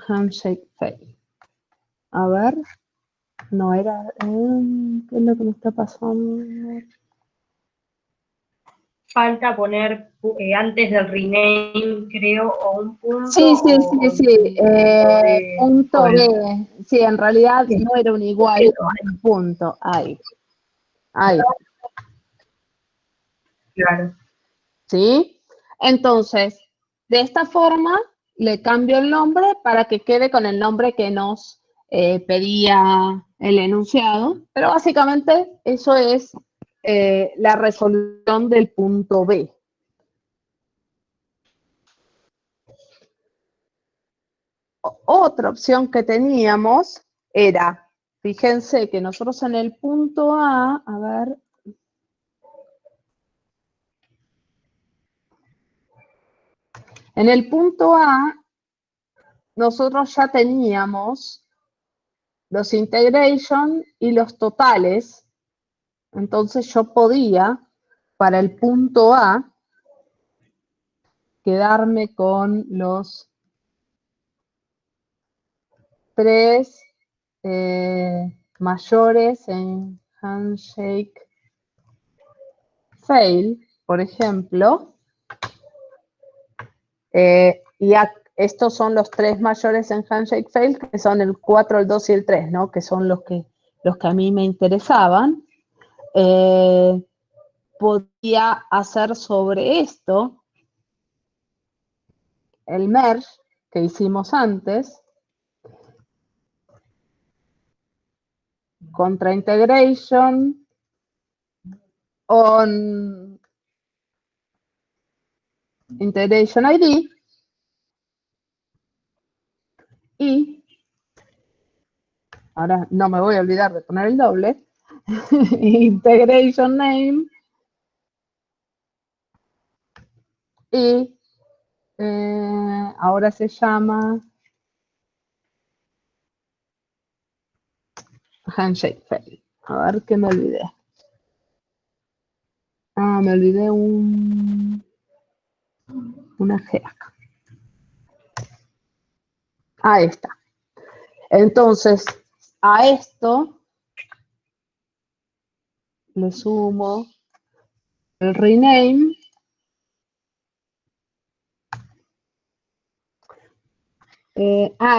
handshake fail. A ver, no era, ¿qué es lo que me está pasando?
Falta poner antes del rename, creo, o un punto.
Sí. Punto
B.
B. Sí, en realidad no era un igual, un punto. Ahí.
Claro.
¿Sí? Entonces, de esta forma, le cambio el nombre para que quede con el nombre que nos pedía el enunciado. Pero básicamente eso es la resolución del punto B. Otra opción que teníamos era, fíjense que nosotros en el punto A ver, en el punto A, nosotros ya teníamos los integration y los totales. Entonces yo podía, para el punto A, quedarme con los 3 mayores en handshake fail, por ejemplo. Y estos son los 3 mayores en handshake fail, que son el 4, el 2 y el 3, ¿no? Que son los que a mí me interesaban. Podía hacer sobre esto el merge que hicimos antes, contra integration on integration ID, y ahora no me voy a olvidar de poner el doble, integration name, y ahora se llama handshake fail. A ver qué me olvidé. Me olvidé un una G acá. Ahí está. Entonces, a esto le sumo el rename.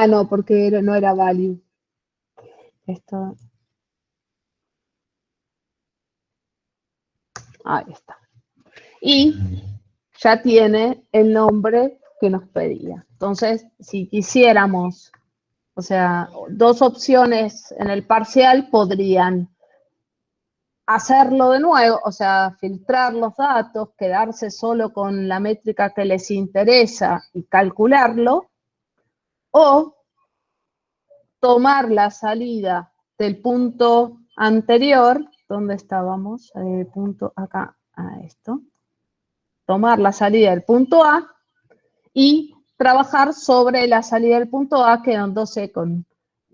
No, porque no era value. Esto. Ahí está. Y ya tiene el nombre que nos pedía. Entonces, si quisiéramos, o sea, dos opciones en el parcial podrían hacerlo de nuevo, o sea, filtrar los datos, quedarse solo con la métrica que les interesa y calcularlo, o tomar la salida del punto anterior, ¿dónde estábamos? El punto acá, a esto. Tomar la salida del punto A y trabajar sobre la salida del punto A, quedándose con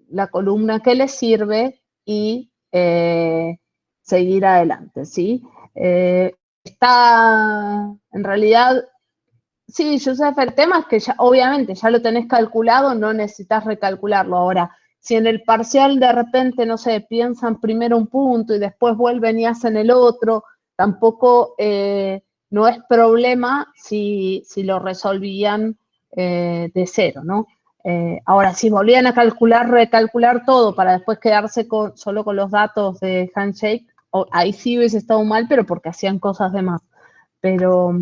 la columna que les sirve y seguir adelante, ¿sí? Está, en realidad, sí, Joseph, el tema es que ya, obviamente ya lo tenés calculado, no necesitas recalcularlo. Ahora, si en el parcial de repente, no sé, piensan primero un punto y después vuelven y hacen el otro, tampoco no es problema si lo resolvían de cero, ¿no? Ahora, si volvían a calcular, recalcular todo para después quedarse solo con los datos de Handshake, ahí sí hubiese estado mal, pero porque hacían cosas de más. Pero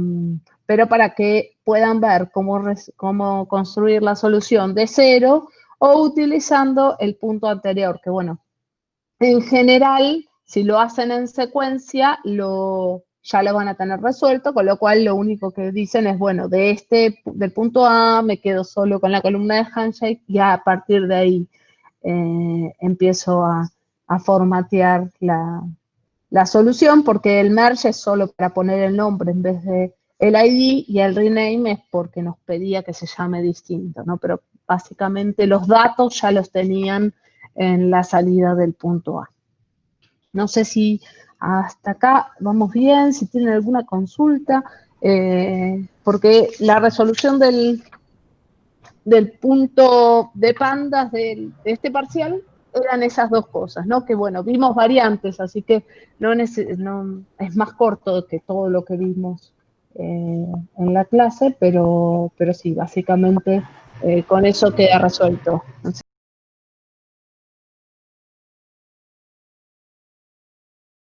para que puedan ver cómo construir la solución de cero o utilizando el punto anterior, que bueno, en general, si lo hacen en secuencia, ya lo van a tener resuelto, con lo cual lo único que dicen es, bueno, del punto A me quedo solo con la columna de Handshake y a partir de ahí empiezo a formatear la solución, porque el merge es solo para poner el nombre en vez de el ID, y el rename es porque nos pedía que se llame distinto, ¿no? Pero básicamente los datos ya los tenían en la salida del punto A. No sé si hasta acá vamos bien, si tienen alguna consulta, porque la resolución del punto de pandas de este parcial eran esas dos cosas, ¿no? Que bueno, vimos variantes, así que no es más corto que todo lo que vimos en la clase, pero sí, básicamente con eso queda resuelto.